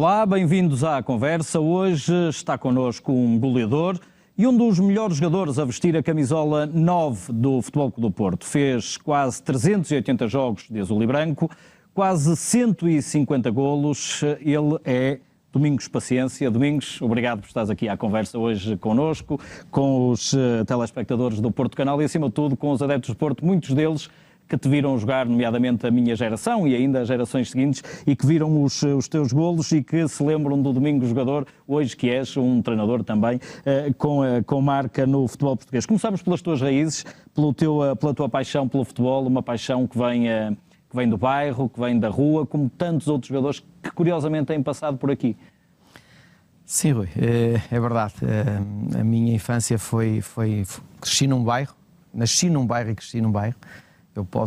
Olá, bem-vindos à conversa. Hoje está connosco um goleador e um dos melhores jogadores a vestir a camisola 9 do Futebol Clube do Porto. Fez quase 380 jogos de azul e branco, quase 150 golos. Ele é Domingos Paciência. Domingos, obrigado por estares aqui à conversa hoje connosco, com os telespectadores do Porto Canal e, acima de tudo, com os adeptos do Porto, muitos deles que te viram jogar, nomeadamente a minha geração e ainda as gerações seguintes, e que viram os teus golos e que se lembram do Domingos jogador, hoje que és um treinador também com marca no futebol português. Começamos pelas tuas raízes, pela tua paixão pelo futebol, uma paixão que vem do bairro, que vem da rua, como tantos outros jogadores que curiosamente têm passado por aqui. Sim, Rui, é verdade. A minha infância cresci num bairro, nasci num bairro e cresci num bairro.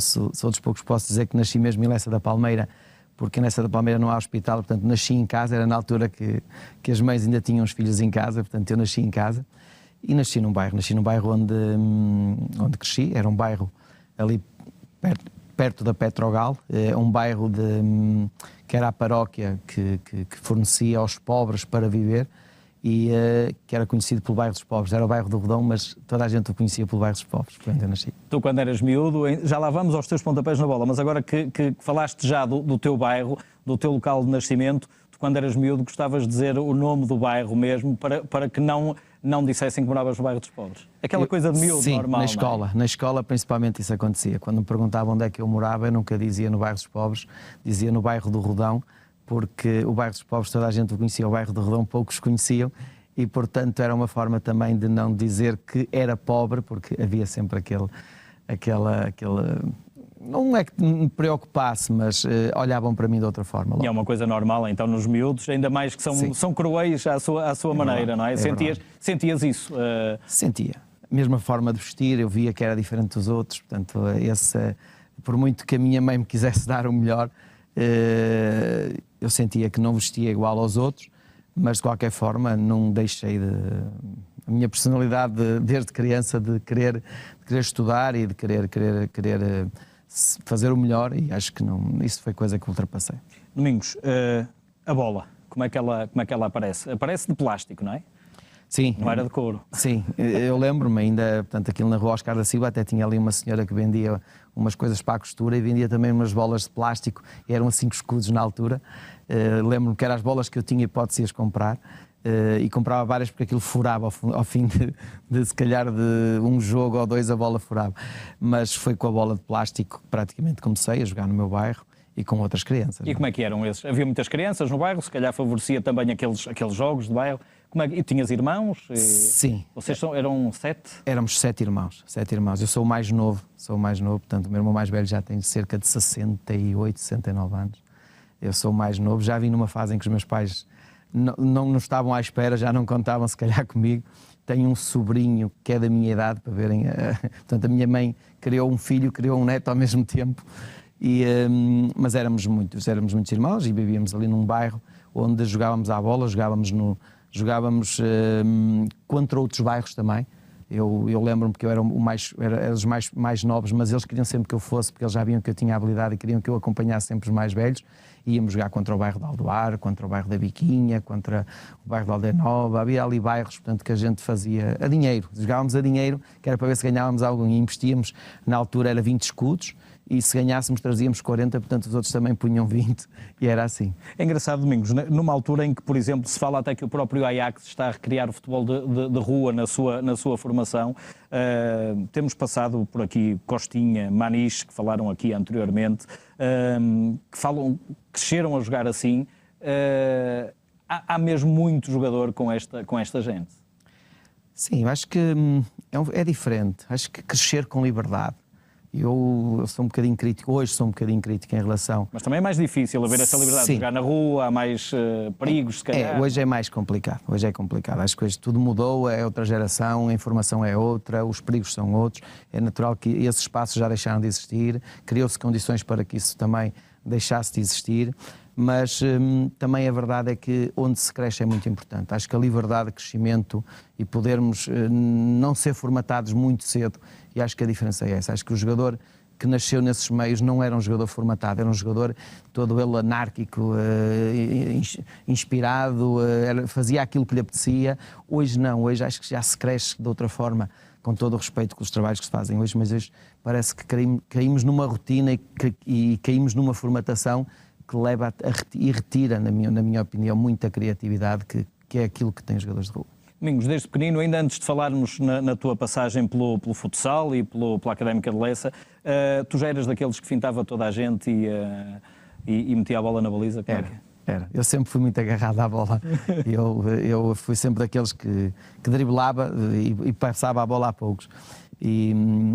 Sou dos poucos que posso dizer que nasci mesmo em Lessa da Palmeira, porque em Lessa da Palmeira não há hospital, portanto nasci em casa, era na altura que as mães ainda tinham os filhos em casa, portanto eu nasci em casa e nasci num bairro onde cresci, era um bairro ali perto da Petrogal, um bairro que era a paróquia que fornecia aos pobres para viver, e que era conhecido pelo bairro dos pobres. Era o bairro do Rodão, mas toda a gente o conhecia pelo bairro dos pobres, quando eu nasci. Tu, quando eras miúdo, já lá vamos aos teus pontapés na bola, mas agora que falaste já do teu bairro, do teu local de nascimento, tu, quando eras miúdo, gostavas de dizer o nome do bairro mesmo, para que não dissessem que moravas no bairro dos pobres? Aquela coisa de miúdo, sim, normal, na escola principalmente isso acontecia. Quando me perguntavam onde é que eu morava, eu nunca dizia no bairro dos pobres, dizia no bairro do Rodão, porque o bairro dos pobres toda a gente o conhecia, o bairro do Rodão poucos conheciam, e portanto era uma forma também de não dizer que era pobre, porque havia sempre aquele não é que me preocupasse, mas olhavam para mim de outra forma. E é uma coisa normal, então, nos miúdos, ainda mais que são cruéis à sua maneira, não é? Sentias isso? Sentia. A mesma forma de vestir, eu via que era diferente dos outros, portanto, por muito que a minha mãe me quisesse dar o melhor, eu sentia que não vestia igual aos outros, mas de qualquer forma não deixei a minha personalidade desde criança de querer estudar e de querer fazer o melhor, e acho que isso foi coisa que ultrapassei. Domingos, a bola, como é que ela aparece? Aparece de plástico, não é? Sim. Não era de couro. Sim, eu lembro-me ainda, portanto, aquilo na rua Oscar da Silva até tinha ali uma senhora que vendia umas coisas para a costura e vendia também umas bolas de plástico, e eram 5 escudos na altura. Lembro-me que eram as bolas que eu tinha hipótese de comprar, e comprava várias porque aquilo furava ao fim de se calhar de um jogo ou dois a bola furava. Mas foi com a bola de plástico que praticamente comecei a jogar no meu bairro e com outras crianças. E como é que eram esses? Havia muitas crianças no bairro, se calhar favorecia também aqueles jogos de bairro. E tinhas irmãos? Sim. Vocês eram 7? Éramos 7 irmãos. Eu sou o mais novo, portanto o meu irmão mais velho já tem cerca de 68, 69 anos. Eu sou o mais novo, já vim numa fase em que os meus pais não estavam à espera, já não contavam se calhar comigo. Tenho um sobrinho que é da minha idade, para verem. Portanto, a minha mãe criou um filho, criou um neto ao mesmo tempo. Mas éramos muitos irmãos e vivíamos ali num bairro onde jogávamos à bola, jogávamos contra outros bairros também. Eu lembro-me que eu era os mais novos, mas eles queriam sempre que eu fosse, porque eles já viam que eu tinha habilidade e queriam que eu acompanhasse sempre os mais velhos. Íamos jogar contra o bairro de Aldoar, contra o bairro da Biquinha, contra o bairro de Aldeia Nova. Havia ali bairros, portanto, que a gente fazia a dinheiro. Jogávamos a dinheiro, que era para ver se ganhávamos algo, e investíamos. Na altura era 20 escudos, e se ganhássemos trazíamos 40, portanto os outros também punham 20, e era assim. É engraçado, Domingos, numa altura em que, por exemplo, se fala até que o próprio Ajax está a recriar o futebol de rua na sua formação, temos passado por aqui Costinha, Maniche, que falaram aqui anteriormente, que cresceram a jogar assim. Há mesmo muito jogador com esta gente? Sim, eu acho que é diferente. Acho que crescer com liberdade. Eu sou um bocadinho crítico, hoje sou um bocadinho crítico em relação... Mas também é mais difícil haver essa liberdade de jogar na rua, há mais perigos, se calhar. Hoje é mais complicado, Acho que hoje tudo mudou, é outra geração, a informação é outra, os perigos são outros. É natural que esses espaços já deixaram de existir, criou-se condições para que isso também deixasse de existir, mas também a verdade é que onde se cresce é muito importante. Acho que a liberdade de crescimento e podermos não ser formatados muito cedo, e acho que a diferença é essa. Acho que o jogador que nasceu nesses meios não era um jogador formatado, era um jogador todo ele anárquico, inspirado, fazia aquilo que lhe apetecia. Hoje não, hoje acho que já se cresce de outra forma, com todo o respeito pelos trabalhos que se fazem hoje, mas hoje parece que caímos numa rotina e caímos numa formatação que leva e retira, na minha opinião, muita criatividade, que é aquilo que tem os jogadores de rua. Domingos, desde pequenino, ainda antes de falarmos na tua passagem pelo futsal e pela Académica de Lessa, tu já eras daqueles que fintava toda a gente e metia a bola na baliza? Era. Eu sempre fui muito agarrado à bola. Eu fui sempre daqueles que driblava e passava a bola a poucos. E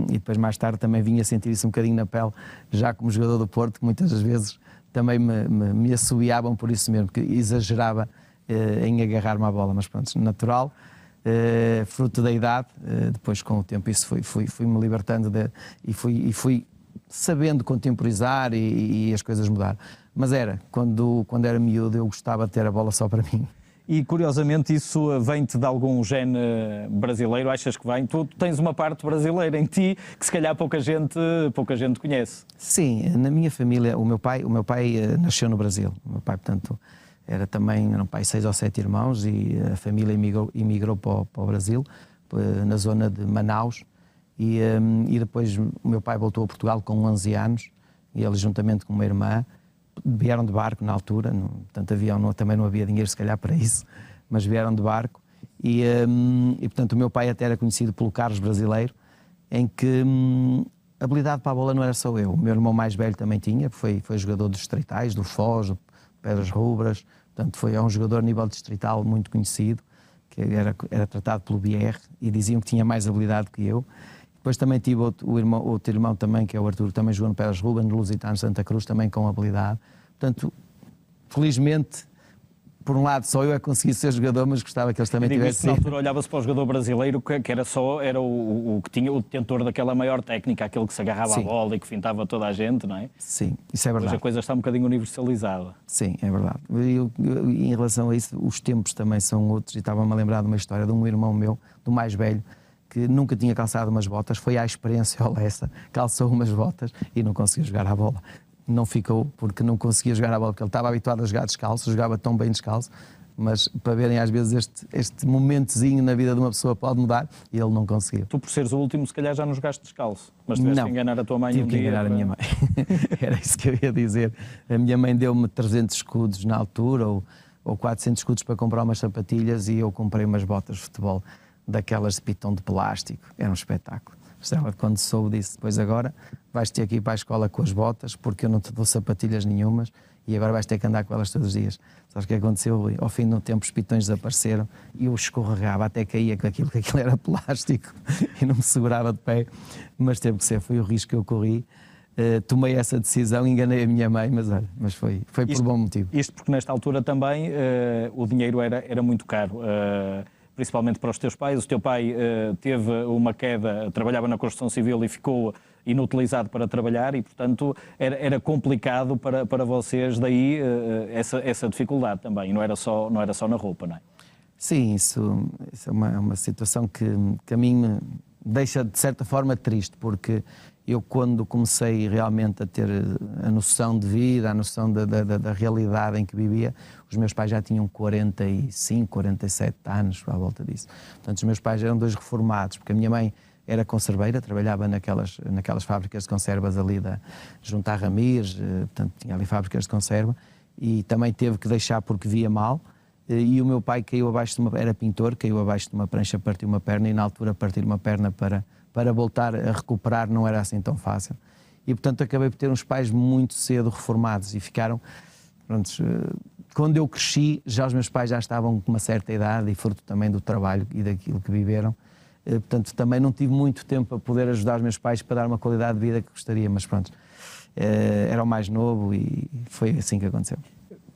depois, mais tarde, também vinha sentir isso um bocadinho na pele, já como jogador do Porto, que muitas das vezes também me assobiavam por isso mesmo, que exagerava em agarrar-me à bola, mas pronto, natural, fruto da idade. Depois, com o tempo, isso fui-me libertando e fui sabendo contemporizar e as coisas mudaram. Mas quando era miúdo, eu gostava de ter a bola só para mim. E curiosamente isso vem-te de algum gene brasileiro? Achas que vem? Tu tens uma parte brasileira em ti que se calhar pouca gente conhece. Sim, na minha família, o meu pai nasceu no Brasil. O meu pai, portanto, era um pai 6 ou 7 irmãos e a família emigrou para o Brasil, na zona de Manaus. E depois o meu pai voltou a Portugal com 11 anos e ele, juntamente com uma irmã, vieram de barco na altura, portanto também não havia dinheiro se calhar para isso, mas vieram de barco e portanto o meu pai até era conhecido pelo Carlos Brasileiro, em que a habilidade para a bola não era só eu, o meu irmão mais velho também tinha, foi jogador dos distritais, do Foz, do Pedras Rubras, portanto é um jogador a nível distrital muito conhecido, que era tratado pelo BR e diziam que tinha mais habilidade que eu. Depois também tive outro irmão também, que é o Arthur, também jogou no Pedras Rubras, no Lusitano Santa Cruz, também com habilidade. Portanto, felizmente, por um lado, só eu consegui ser jogador, mas gostava que eles também tivessem. Na altura olhava-se para o jogador brasileiro que era o que tinha o detentor daquela maior técnica, aquele que se agarrava à bola e que fintava toda a gente, não é? Sim, isso é verdade. Hoje a coisa está um bocadinho universalizada. Sim, é verdade. Em relação a isso, os tempos também são outros, e estava-me a lembrar de uma história de um irmão meu, do mais velho, que nunca tinha calçado umas botas, foi à experiência ao Lessa, calçou umas botas e não conseguiu jogar à bola. Não ficou porque não conseguia jogar à bola, porque ele estava habituado a jogar descalço, jogava tão bem descalço, mas para verem às vezes este momentozinho na vida de uma pessoa pode mudar e ele não conseguiu. Tu, por seres o último, se calhar já não jogaste descalço, mas tiveste que enganar a tua mãe um dia. Tive que enganar a minha mãe. Era isso que eu ia dizer. A minha mãe deu-me 300 escudos na altura, ou 400 escudos para comprar umas sapatilhas, e eu comprei umas botas de futebol daquelas de pitão de plástico. Era um espetáculo. Ela, quando soube disso, depois agora vais ter que ir para a escola com as botas, porque eu não te dou sapatilhas nenhumas e agora vais ter que andar com elas todos os dias. Sabes o que aconteceu? Ao fim do tempo os pitões desapareceram e eu escorregava, até caía com aquilo, que aquilo era plástico e não me segurava de pé, mas teve que ser, foi o risco que eu corri. Tomei essa decisão, enganei a minha mãe, mas foi por bom motivo. Isto porque nesta altura também o dinheiro era muito caro. Principalmente para os teus pais. O teu pai teve uma queda, trabalhava na construção civil e ficou inutilizado para trabalhar e, portanto, era complicado para vocês, daí essa dificuldade também. Não era só na roupa, não é? Sim, isso é uma situação que a mim me deixa, de certa forma, triste, porque eu, quando comecei realmente a ter a noção de vida, a noção da realidade em que vivia, os meus pais já tinham 45, 47 anos, à volta disso. Portanto, os meus pais eram 2 reformados, porque a minha mãe era conserveira, trabalhava naquelas fábricas de conservas ali junto à Ramires, portanto, tinha ali fábricas de conserva, e também teve que deixar porque via mal. E o meu pai caiu abaixo era pintor, caiu abaixo de uma prancha, partiu uma perna, e na altura partir uma perna para voltar a recuperar não era assim tão fácil. E, portanto, acabei por ter uns pais muito cedo reformados e ficaram... Pronto, quando eu cresci, já os meus pais já estavam com uma certa idade e fruto também do trabalho e daquilo que viveram. Portanto, também não tive muito tempo para poder ajudar os meus pais para dar uma qualidade de vida que gostaria, mas pronto, era o mais novo e foi assim que aconteceu.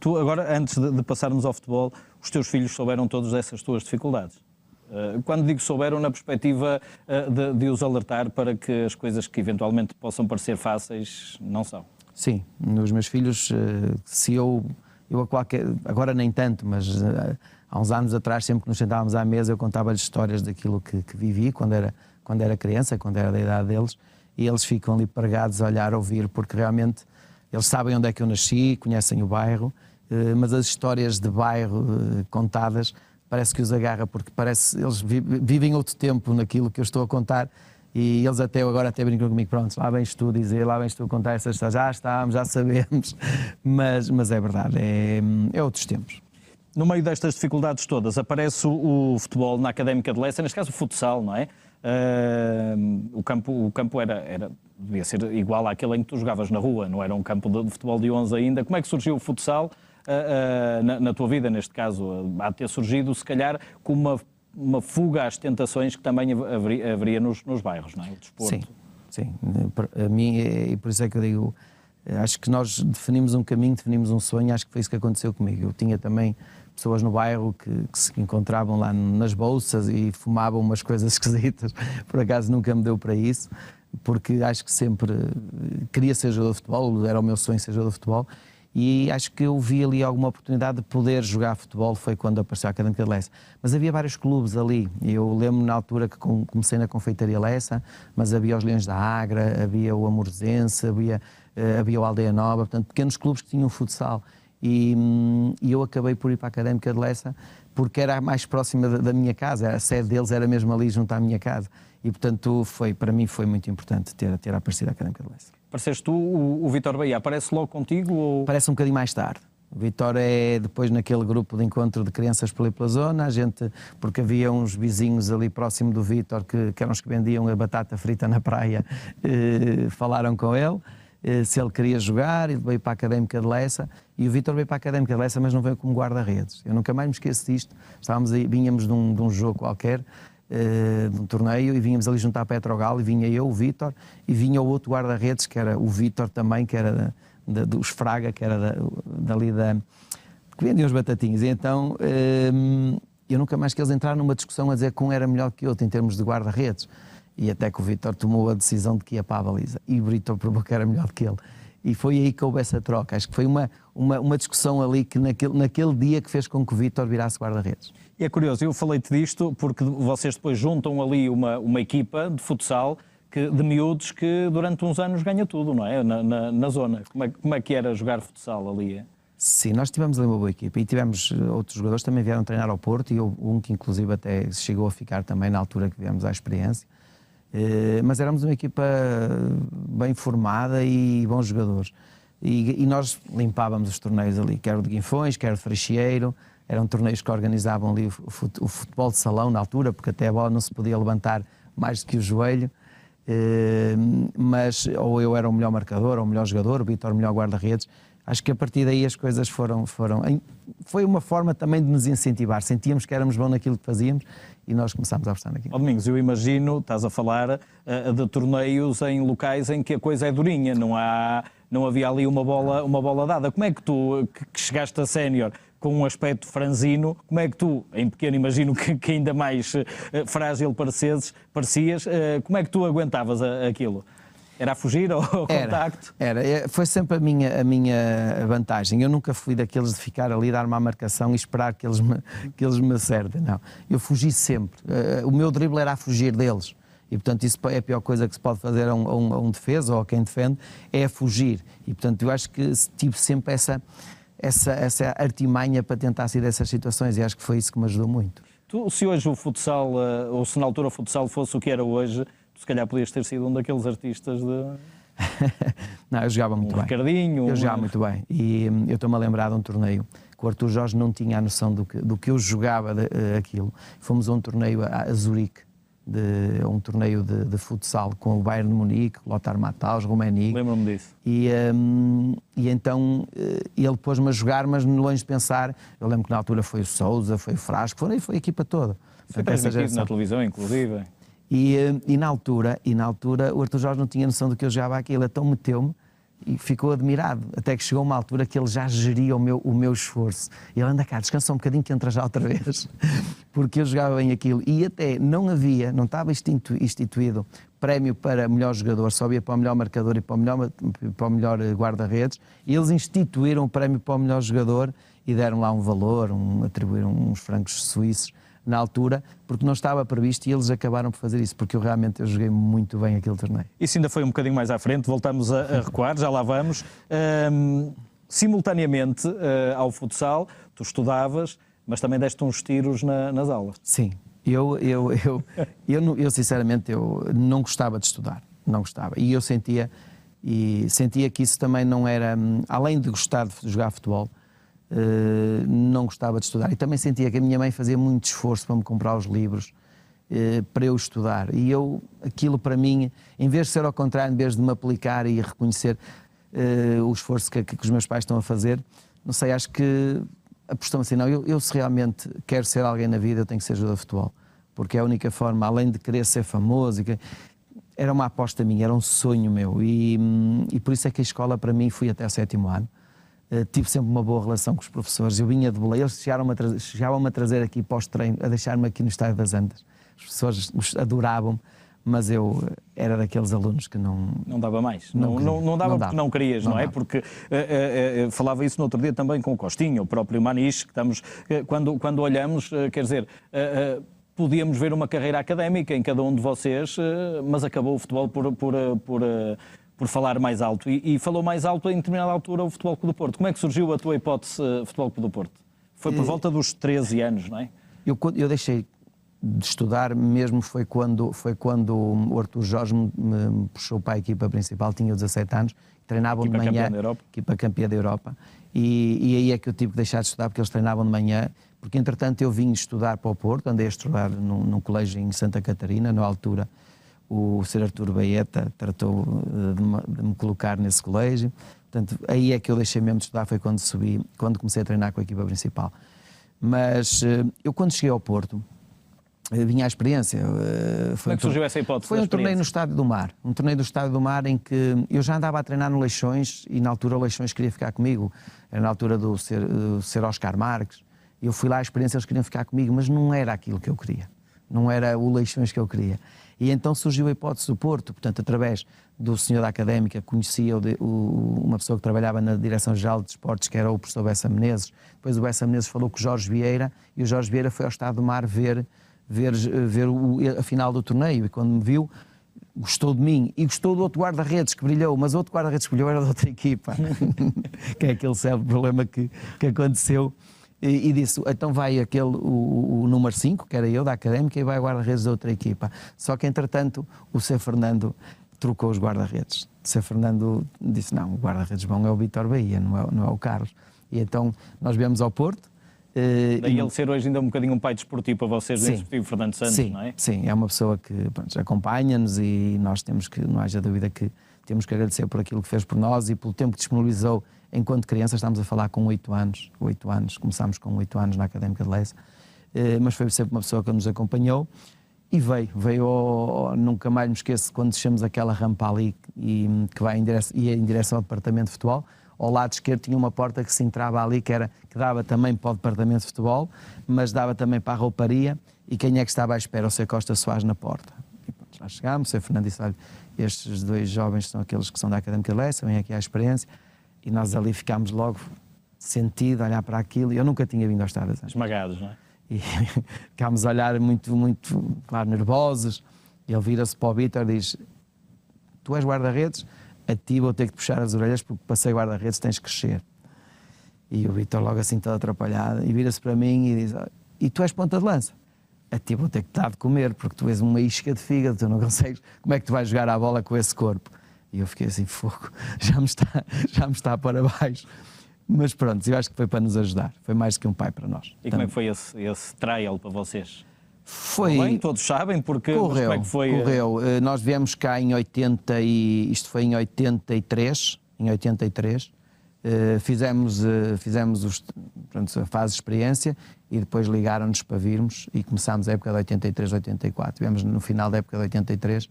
Tu, agora, antes de passarmos ao futebol, os teus filhos souberam todas essas tuas dificuldades? Quando digo souberam, na perspectiva de os alertar para que as coisas que eventualmente possam parecer fáceis não são. Sim, os meus filhos, se eu agora nem tanto, mas há uns anos atrás, sempre que nos sentávamos à mesa, eu contava-lhes histórias daquilo que vivi quando era criança, quando era da idade deles, e eles ficam ali pregados a olhar, a ouvir, porque realmente eles sabem onde é que eu nasci, conhecem o bairro, mas as histórias de bairro contadas parece que os agarra, porque parece eles vivem outro tempo naquilo que eu estou a contar. E eles agora brincam comigo, pronto, lá vens tu dizer, lá vens tu contar essas histórias, já estamos, já sabemos, mas é verdade, é outros tempos. No meio destas dificuldades todas, aparece o futebol na Académica de Leça, neste caso o futsal, não é? O campo devia ser igual àquele em que tu jogavas na rua, não era um campo de futebol de 11 ainda. Como é que surgiu o futsal na tua vida, neste caso? Há de ter surgido, se calhar, com uma fuga às tentações que também haveria nos bairros, não é? O desporto. Sim. A mim, e por isso é que eu digo, acho que nós definimos um caminho, definimos um sonho, acho que foi isso que aconteceu comigo. Eu tinha também pessoas no bairro que se encontravam lá nas bolsas e fumavam umas coisas esquisitas, por acaso nunca me deu para isso, porque acho que sempre queria ser jogador de futebol, era o meu sonho ser jogador de futebol. E acho que eu vi ali alguma oportunidade de poder jogar futebol, foi quando apareceu a Académica de Leça. Mas havia vários clubes ali, eu lembro na altura que comecei na Confeitaria Leça, mas havia os Leões da Agra, havia o Amoresense, havia o Aldeia Nova, portanto pequenos clubes que tinham futsal. E eu acabei por ir para a Académica de Leça porque era a mais próxima da minha casa, a sede deles era mesmo ali junto à minha casa. E portanto para mim foi muito importante ter aparecido a Académica de Leça. Apareceste tu, o Vítor Bahia, aparece logo contigo? Ou... Aparece um bocadinho mais tarde. O Vítor é depois naquele grupo de encontro de crianças pela zona, porque havia uns vizinhos ali próximo do Vítor que eram os que vendiam a batata frita na praia, falaram com ele, se ele queria jogar, e veio para a Académica de Leça, e o Vítor veio para a Académica de Leça, mas não veio como guarda-redes. Eu nunca mais me esqueço disto, vínhamos de um jogo qualquer, de um torneio, e vínhamos ali junto à Petrogal, e vinha eu, o Vítor, e vinha o outro guarda-redes, que era o Vítor também, que era dos Fraga, que era dali que vendiam os batatinhos. E então eu nunca mais que eles entraram numa discussão a dizer que um era melhor que o outro em termos de guarda-redes, e até que o Vítor tomou a decisão de que ia para a baliza, e o Vítor provou que era melhor que ele. E foi aí que houve essa troca. Acho que foi uma discussão ali que naquele dia que fez com que o Vítor virasse guarda-redes. E é curioso, eu falei-te disto porque vocês depois juntam ali uma equipa de futsal de miúdos que durante uns anos ganha tudo, não é? Na zona. Como é que era jogar futsal ali? Sim, nós tivemos ali uma boa equipa e tivemos outros jogadores que também vieram treinar ao Porto, e um que inclusive até chegou a ficar também na altura que viemos à experiência. Mas éramos uma equipa bem formada e bons jogadores. E nós limpávamos os torneios ali, quer o de Guinfões, quer o de Freixeiro. Eram torneios que organizavam ali o futebol de salão na altura, porque até a bola não se podia levantar mais do que o joelho. Mas ou eu era o melhor marcador, ou o melhor jogador, o Vítor o melhor guarda-redes. Acho que a partir daí as coisas foi uma forma também de nos incentivar. Sentíamos que éramos bons naquilo que fazíamos e nós começámos a apostar naquilo. Domingos, eu imagino, estás a falar de torneios em locais em que a coisa é durinha, não havia ali uma bola dada. Como é que tu, que chegaste a sénior com um aspecto franzino, como é que tu, em pequeno imagino que ainda mais frágil parecias, como é que tu aguentavas aquilo? Era a fugir ao contacto? Era. Foi sempre a minha vantagem. Eu nunca fui daqueles de ficar ali, dar uma marcação e esperar que eles me acertem. Não. Eu fugi sempre. O meu drible era a fugir deles. E, portanto, isso é a pior coisa que se pode fazer a um defesa ou a quem defende, é a fugir. E, portanto, eu acho que tive sempre essa artimanha para tentar sair dessas situações, e acho que foi isso que me ajudou muito. Se hoje o futsal, ou se na altura o futsal fosse o que era hoje, se calhar podias ter sido um daqueles artistas de... Não, eu jogava muito bem. Ricardinho. Eu jogava muito bem. E eu estou-me a lembrar de um torneio que o Artur Jorge não tinha a noção do que eu jogava aquilo. Fomos a um torneio a Zurique, um torneio de futsal com o Bayern de Munique, Lothar Matthaus, Rummenigge. Lembro-me disso. E então ele pôs-me a jogar, mas longe de pensar. Eu lembro que na altura foi o Sousa, foi o Frasco, foi a equipa toda. Foi transmitido na televisão, inclusive. E na altura o Artur Jorge não tinha noção do que eu jogava aquilo, então meteu-me e ficou admirado, até que chegou uma altura que ele já geria o meu esforço. E ele anda cá, descansa um bocadinho que entra já outra vez, porque eu jogava bem aquilo. E até não estava instituído prémio para melhor jogador, só havia para o melhor marcador e para o melhor guarda-redes, e eles instituíram o prémio para o melhor jogador e deram lá um valor, atribuíram uns francos suíços na altura, porque não estava previsto e eles acabaram por fazer isso, porque eu joguei muito bem aquele torneio. Isso ainda foi um bocadinho mais à frente, voltamos a recuar, já lá vamos. Simultaneamente ao futsal, tu estudavas, mas também deste uns tiros nas aulas. Sim, eu sinceramente eu não gostava de estudar, não gostava. E eu sentia que isso também não era, além de gostar de jogar futebol, não gostava de estudar. E também sentia que a minha mãe fazia muito esforço para me comprar os livros, para eu estudar. E aquilo para mim, em vez de ser ao contrário, em vez de me aplicar e reconhecer o esforço que os meus pais estão a fazer, não sei, acho que apostou-me assim, não, eu se realmente quero ser alguém na vida, eu tenho que ser jogador de futebol. Porque é a única forma, além de querer ser famoso, era uma aposta minha, era um sonho meu. E por isso é que a escola, para mim, fui até o 7º ano. Tive sempre uma boa relação com os professores. Eu vinha de Belém, eles chegavam-me a trazer aqui para os treinos, a deixar-me aqui no Estádio das Antas. Os professores adoravam-me, mas eu era daqueles alunos que não... Não dava mais. Não dava porque não querias, não é? Porque falava isso no outro dia também com o Costinha, o próprio Maniche, que estamos... Quando olhamos, quer dizer... podíamos ver uma carreira académica em cada um de vocês, mas acabou o futebol por falar mais alto. E falou mais alto em determinada altura o Futebol Clube do Porto. Como é que surgiu a tua hipótese Futebol Clube do Porto? Foi por volta dos 13 anos, não é? Eu deixei de estudar mesmo, foi quando o Artur Jorge me puxou para a equipa principal, tinha 17 anos, treinavam de manhã, equipa campeã da Europa, e aí é que eu tive que deixar de estudar, porque eles treinavam de manhã, porque entretanto eu vim estudar para o Porto, andei a estudar num colégio em Santa Catarina, na altura o Sr. Artur Baeta tratou de me colocar nesse colégio, portanto aí é que eu deixei mesmo de estudar, foi quando comecei a treinar com a equipa principal. Mas eu quando cheguei ao Porto, vinha a experiência. Como é que surgiu essa hipótese? Foi um torneio no Estádio do Mar, em que eu já andava a treinar no Leixões e na altura o Leixões queria ficar comigo, era na altura do ser Oscar Marques. Eu fui lá à experiência, eles queriam ficar comigo, mas não era aquilo que eu queria. Não era o Leixões que eu queria. E então surgiu a hipótese do Porto, portanto, através do senhor da Académica, conhecia uma pessoa que trabalhava na Direção-Geral de Desportos, que era o professor Bessa Menezes. Depois o Bessa Menezes falou com o Jorge Vieira, e o Jorge Vieira foi ao Estádio do Mar ver a final do torneio. E quando me viu, gostou de mim e gostou do outro guarda-redes que brilhou, mas o outro guarda-redes que brilhou era da outra equipa. Que é aquele célebre problema que aconteceu. E disse, então vai o número 5, que era eu, da Académica, e vai o guarda-redes da outra equipa. Só que, entretanto, o Sr. Fernando trocou os guarda-redes. O Sr. Fernando disse, não, o guarda-redes bom é o Vítor Bahia, não é o Carlos. E então nós viemos ao Porto. Daí ele ser hoje ainda um bocadinho um pai desportivo para vocês, bem desportivo, Fernando Santos, sim, não é? Sim, é uma pessoa que acompanha-nos e nós temos que, não haja dúvida que temos que agradecer por aquilo que fez por nós e pelo tempo que disponibilizou enquanto criança. Estamos a falar com 8 anos, começámos com 8 anos na Académica de Leça, mas foi sempre uma pessoa que nos acompanhou e veio nunca mais me esqueço, quando descemos aquela rampa ali e que ia em direção ao departamento de futebol. Ao lado esquerdo tinha uma porta que se entrava ali, que dava também para o departamento de futebol, mas dava também para a rouparia. E quem é que estava à espera? O Sr. Costa Soares na porta. E pronto, lá chegámos, o Sr. Fernando disse, olha, estes 2 jovens são aqueles que são da Académica de Leça, vêm aqui à experiência. E nós ali ficámos logo sentido a olhar para aquilo. E eu nunca tinha vindo ao Estádio das Antas. Esmagados, não é? E ficámos a olhar muito, claro, nervosos. E ele vira-se para o Vítor e diz, tu és guarda-redes? A ti vou ter que puxar as orelhas porque para ser guarda-redes tens que crescer. E o Vítor logo assim todo atrapalhado e vira-se para mim e diz, e tu és ponta de lança? A ti vou ter que dar de comer porque tu és uma isca de fígado, tu não consegues, como é que tu vais jogar a bola com esse corpo? E eu fiquei assim, fogo, já me está para baixo. Mas pronto, eu acho que foi para nos ajudar, foi mais que um pai para nós. E como é que foi esse trial para vocês? Foi... Bem, todos sabem, porque como é que foi? Correu. Nós viemos cá em 80 e isto foi em 83, fizemos a fase de experiência e depois ligaram-nos para virmos e começámos a época de 83, 84. Viemos no final da época de 83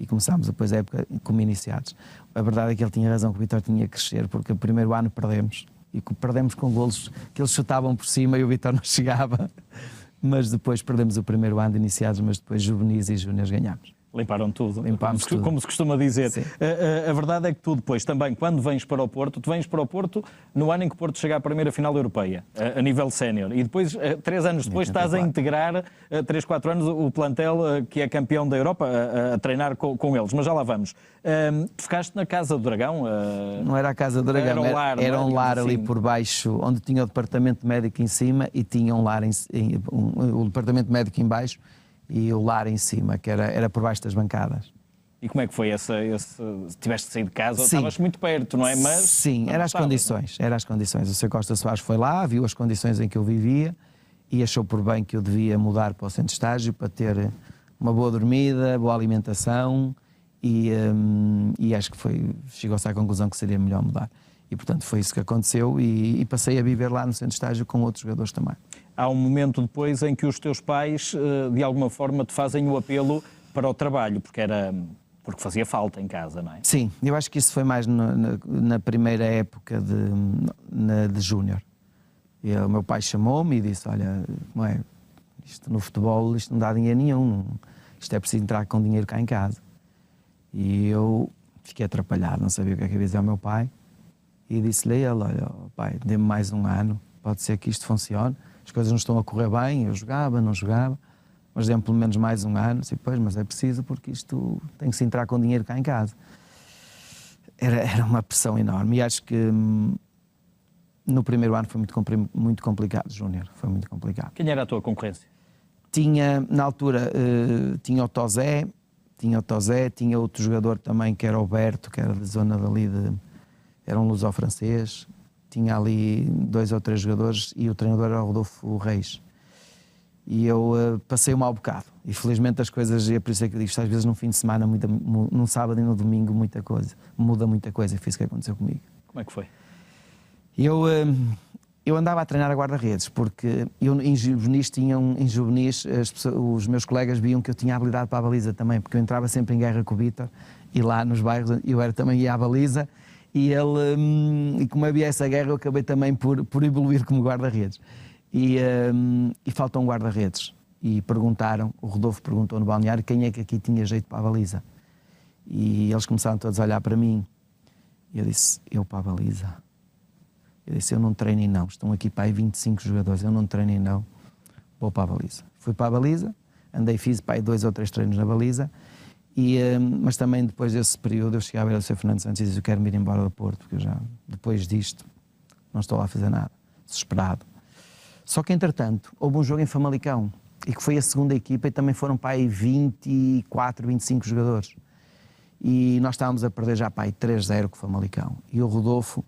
e começámos depois a época como iniciados. A verdade é que ele tinha razão, que o Vítor tinha que crescer, porque o primeiro ano perdemos e perdemos com golos que eles chutavam por cima e o Vítor não chegava. Mas depois perdemos o primeiro ano de iniciados, mas depois juvenis e júniores ganhámos. Limparam tudo, Limpámos tudo. como se costuma dizer. Sim. A verdade é que tu depois também, quando vens para o Porto, tu vens para o Porto no ano em que o Porto chega à primeira final europeia, a nível sénior. E depois, 3 anos depois, estás a integrar, 3, 4 anos, o plantel que é campeão da Europa, a treinar com eles. Mas já lá vamos. Tu ficaste na Casa do Dragão? Não era a Casa do Dragão, era um lar ali por baixo, onde tinha o departamento médico em cima e tinha um lar o departamento médico em baixo e o lar em cima, que era por baixo das bancadas. E como é que foi tiveste de sair de casa? Sim. Estavas muito perto, não é? Mas sim, eram as condições. O Sr. Costa Soares foi lá, viu as condições em que eu vivia e achou por bem que eu devia mudar para o centro de estágio para ter uma boa dormida, boa alimentação e acho que chegou-se à conclusão que seria melhor mudar. E, portanto, foi isso que aconteceu e passei a viver lá no centro de estágio com outros jogadores também. Há um momento depois em que os teus pais, de alguma forma, te fazem o apelo para o trabalho, porque fazia falta em casa, não é? Sim, eu acho que isso foi mais na primeira época de júnior. O meu pai chamou-me e disse, olha, não é, isto no futebol isto não dá dinheiro nenhum, isto é preciso entrar com dinheiro cá em casa. E eu fiquei atrapalhado, não sabia o que é que ia dizer ao meu pai e disse-lhe a ele, olha, pai, dê-me mais um ano, pode ser que isto funcione, as coisas não estão a correr bem, eu jogava, não jogava, mas dê-me pelo menos mais um ano. Disse, pois, mas é preciso porque isto tem que se entrar com dinheiro cá em casa. Era uma pressão enorme e acho que no primeiro ano foi muito complicado, Júnior, foi muito complicado. Quem era a tua concorrência? Na altura, tinha o Tozé, tinha outro jogador também que era o Berto, que era da zona dali, era um luso-francês, tinha ali 2 ou 3 jogadores e o treinador era o Rodolfo Reis. E eu passei um mau bocado. E felizmente as coisas, e é por isso é que eu digo, às vezes no fim de semana, num sábado e no domingo, muda muita coisa. E foi isso que aconteceu comigo. Como é que foi? Eu andava a treinar a guarda-redes, porque eu em juvenis os meus colegas viam que eu tinha habilidade para a baliza também, porque eu entrava sempre em guerra com o Vítor, e lá nos bairros eu também ia à baliza, e como havia essa guerra, eu acabei também por evoluir como guarda-redes. E faltou um guarda-redes. E o Rodolfo perguntou no balneário quem é que aqui tinha jeito para a baliza. E eles começaram todos a olhar para mim. E eu disse, eu para a baliza? Eu disse, eu não treinei não, estão aqui para aí 25 jogadores, eu não treinei não, vou para a baliza. Fui para a baliza, fiz para aí 2 ou 3 treinos na baliza, mas também depois desse período eu cheguei a ver o Sr. Fernando Santos e disse, eu quero me ir embora do Porto, porque eu já, depois disto, não estou lá a fazer nada, desesperado. Só que, entretanto, houve um jogo em Famalicão, e que foi a segunda equipa, e também foram para aí 24, 25 jogadores. E nós estávamos a perder já para aí 3-0 com o Famalicão. E o Rodolfo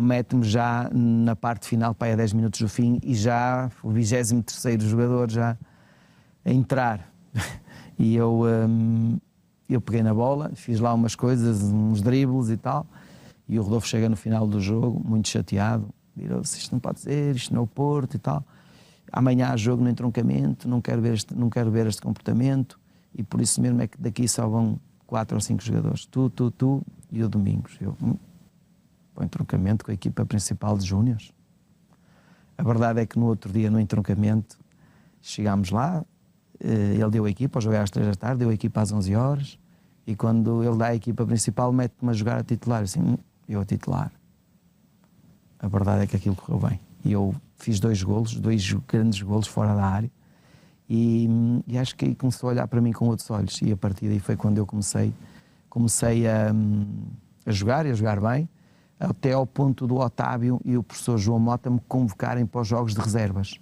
mete-me já na parte final, para aí a 10 minutos do fim, e já o 23º jogador já a entrar. E eu peguei na bola, fiz lá umas coisas, uns dribles e tal, e o Rodolfo chega no final do jogo, muito chateado, virou-se, isto não pode ser, isto não é o Porto e tal. Amanhã há jogo no entroncamento, não quero ver este comportamento, e por isso mesmo é que daqui só vão 4 ou 5 jogadores, tu e o Domingos. Eu, para o entroncamento com a equipa principal de júniores. A verdade é que no outro dia, no entroncamento, chegámos lá, ele deu a equipa, ao jogar às 3 da tarde, deu a equipa às 11 horas, e quando ele dá a equipa principal, mete-me a jogar a titular, assim, eu a titular. A verdade é que aquilo correu bem. E eu fiz 2 grandes golos fora da área, e acho que aí começou a olhar para mim com outros olhos, e a partir daí foi quando eu comecei a jogar, e a jogar bem, até ao ponto do Otávio e o professor João Mota me convocarem para os jogos de reservas.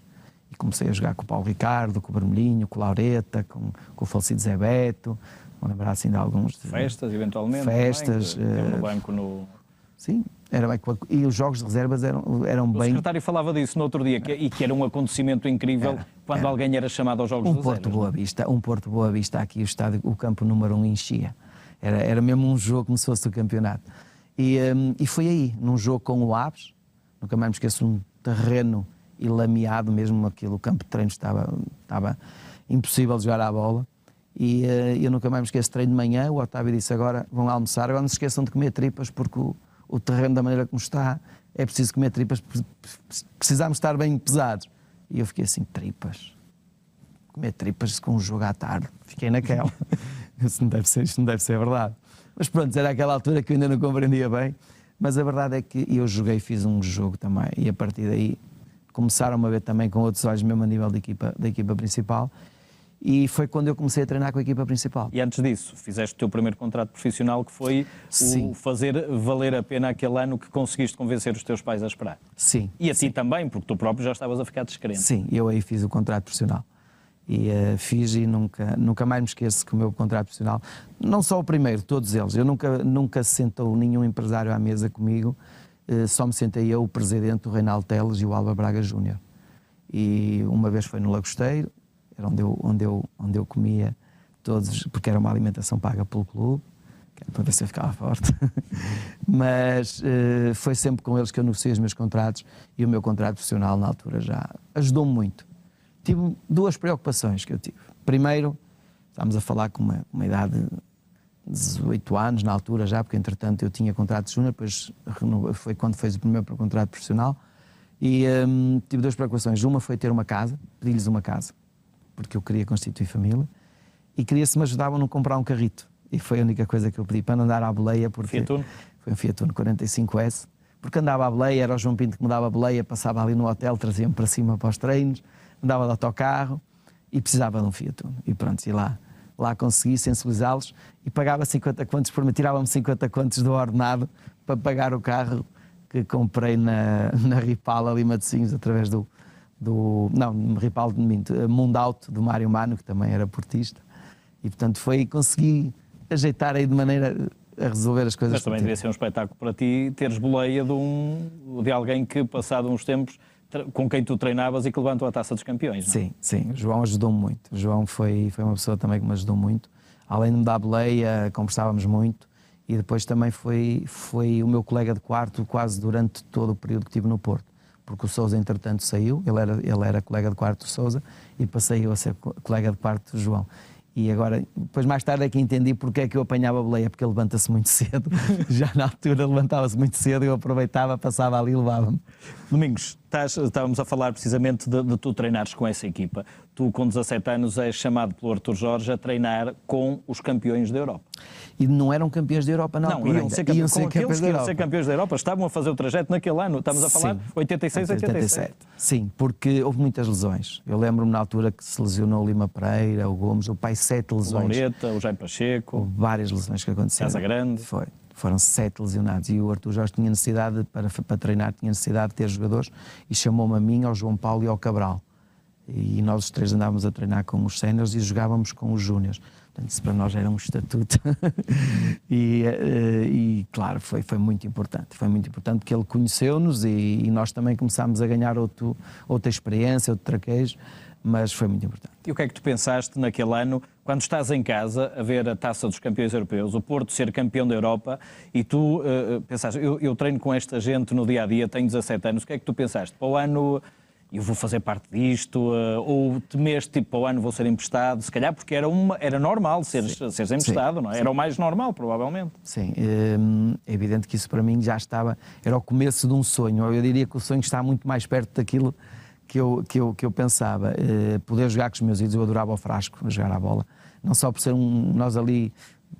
E comecei a jogar com o Paulo Ricardo, com o Vermelhinho, com o Laureta, com o falecido Zé Beto, vou lembrar assim de alguns... Festas, eventualmente? Festas. No banco, Sim, era bem, e os jogos de reservas eram bem... O secretário falava disso no outro dia, e que era um acontecimento incrível quando alguém era chamado aos jogos de reservas. Um Porto Boa Vista, aqui o campo número 1 enchia. Era mesmo um jogo como se fosse o campeonato. E foi aí, num jogo com o Aves, nunca mais me esqueço, um terreno e lameado mesmo, o campo de treino estava impossível de jogar à bola, e eu nunca mais me esqueço, treino de manhã, o Otávio disse, agora vão almoçar, agora não se esqueçam de comer tripas, porque o terreno da maneira como está, é preciso comer tripas, precisamos estar bem pesados. E eu fiquei assim, tripas? Comer tripas com um jogo à tarde, fiquei naquela. Isto não deve ser verdade. Mas pronto, era aquela altura que eu ainda não compreendia bem. Mas a verdade é que eu joguei, fiz um jogo também, e a partir daí começaram a ver também com outros olhos, mesmo a nível da equipa principal, e foi quando eu comecei a treinar com a equipa principal. E antes disso, fizeste o teu primeiro contrato profissional, que foi o fazer valer a pena aquele ano que conseguiste convencer os teus pais a esperar. Sim. E a ti também, porque tu próprio já estavas a ficar descrente. Sim, eu aí fiz o contrato profissional. E fiz e nunca mais me esqueço que o meu contrato profissional, não só o primeiro, todos eles, eu nunca se sentou nenhum empresário à mesa comigo, só me sentei eu, o presidente, o Reinaldo Teles e o Alba Braga Júnior. E uma vez foi no Lagosteiro, era onde eu comia todos, porque era uma alimentação paga pelo clube, para ver se eu ficava forte. Mas foi sempre com eles que eu negociei os meus contratos, e o meu contrato profissional na altura já ajudou-me muito. Tive duas preocupações que eu tive. Primeiro, estávamos a falar com uma idade de 18 anos na altura já, porque entretanto eu tinha contrato de júnior, depois foi quando fez o primeiro contrato profissional, e tive duas preocupações. Uma foi ter uma casa, pedi-lhes uma casa, porque eu queria constituir família, e queria se me ajudavam a não comprar um carrito. E foi a única coisa que eu pedi, para não andar à boleia, porque Fiat Uno? Foi um Fiat Uno 45S, porque andava à boleia, era o João Pinto que me dava a boleia, passava ali no hotel, trazia-me para cima para os treinos, andava de autocarro e precisava de um Fiat Uno. E pronto, e lá consegui sensibilizá-los e pagava 50 contos por mês, tirava-me 50 contos do ordenado para pagar o carro que comprei na Ripal ali em Matosinhos, através Ripal de Mundauto, do Mário Mano, que também era portista. E portanto consegui ajeitar aí de maneira a resolver as coisas. Mas também devia ser um espetáculo para ti teres boleia de alguém que, passado uns tempos, com quem tu treinavas e que levantou a Taça dos Campeões, não é? Sim, o João ajudou-me muito. O João foi uma pessoa também que me ajudou muito. Além de me dar boleia, conversávamos muito, e depois também foi o meu colega de quarto quase durante todo o período que estive no Porto, porque o Sousa entretanto saiu, ele era colega de quarto do Sousa, e passei eu a ser colega de quarto do João. E agora, depois mais tarde é que entendi porque é que eu apanhava a boleia, porque ele levanta-se muito cedo. Já na altura levantava-se muito cedo, eu aproveitava, passava ali e levava-me. Domingos, estávamos a falar precisamente de tu treinares com essa equipa. Tu, com 17 anos, és chamado pelo Artur Jorge a treinar com os campeões da Europa. E não eram campeões da Europa na altura. Não, iam ser campeões da Europa. Ser campeões da Europa. Estavam a fazer o trajeto naquele ano. Estamos a falar 86, 87. Sim, porque houve muitas lesões. Eu lembro-me na altura que se lesionou o Lima Pereira, o Gomes, o pai 7 lesões. O Laureta, o Jaime Pacheco. Houve várias lesões que aconteceram. Casa Grande. Foram 7 lesionados, e o Artur Jorge tinha necessidade, para treinar, tinha necessidade de ter jogadores, e chamou-me a mim, ao João Paulo e ao Cabral. E nós os três andávamos a treinar com os séniores e jogávamos com os júniores. Portanto, isso para nós era um estatuto. e claro, foi muito importante. Foi muito importante porque ele conheceu-nos, e nós também começámos a ganhar outra experiência, outro traquejo, mas foi muito importante. E o que é que tu pensaste naquele ano, quando estás em casa a ver a Taça dos Campeões Europeus, o Porto ser campeão da Europa, e tu pensaste, eu treino com esta gente no dia-a-dia, tenho 17 anos, o que é que tu pensaste? Para o ano eu vou fazer parte disto, ou temeste, tipo, para o ano vou ser emprestado, se calhar porque era normal seres emprestado, não é? Era o mais normal, provavelmente. Sim, é evidente que isso para mim já era o começo de um sonho. Eu diria que o sonho está muito mais perto daquilo que eu pensava. Poder jogar com os meus ídolos, eu adorava o Frasco, jogar à bola, não só por ser nós ali,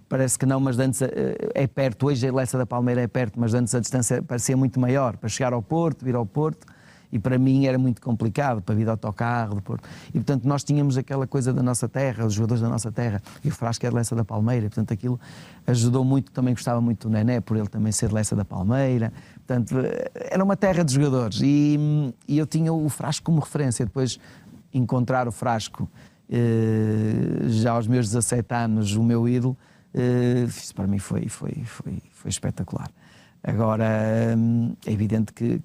parece que não, mas antes é perto, hoje a Lessa da Palmeira é perto, mas antes a distância parecia muito maior, para chegar ao Porto, vir ao Porto, e para mim era muito complicado, para vir de autocarro do Porto. E portanto nós tínhamos aquela coisa da nossa terra, os jogadores da nossa terra, e o Frasco é de Lessa da Palmeira, portanto aquilo ajudou muito. Também gostava muito do Nené, por ele também ser de Lessa da Palmeira, portanto era uma terra de jogadores, e eu tinha o Frasco como referência. Depois encontrar o Frasco já aos meus 17 anos, o meu ídolo, isso para mim foi espetacular. Agora é evidente que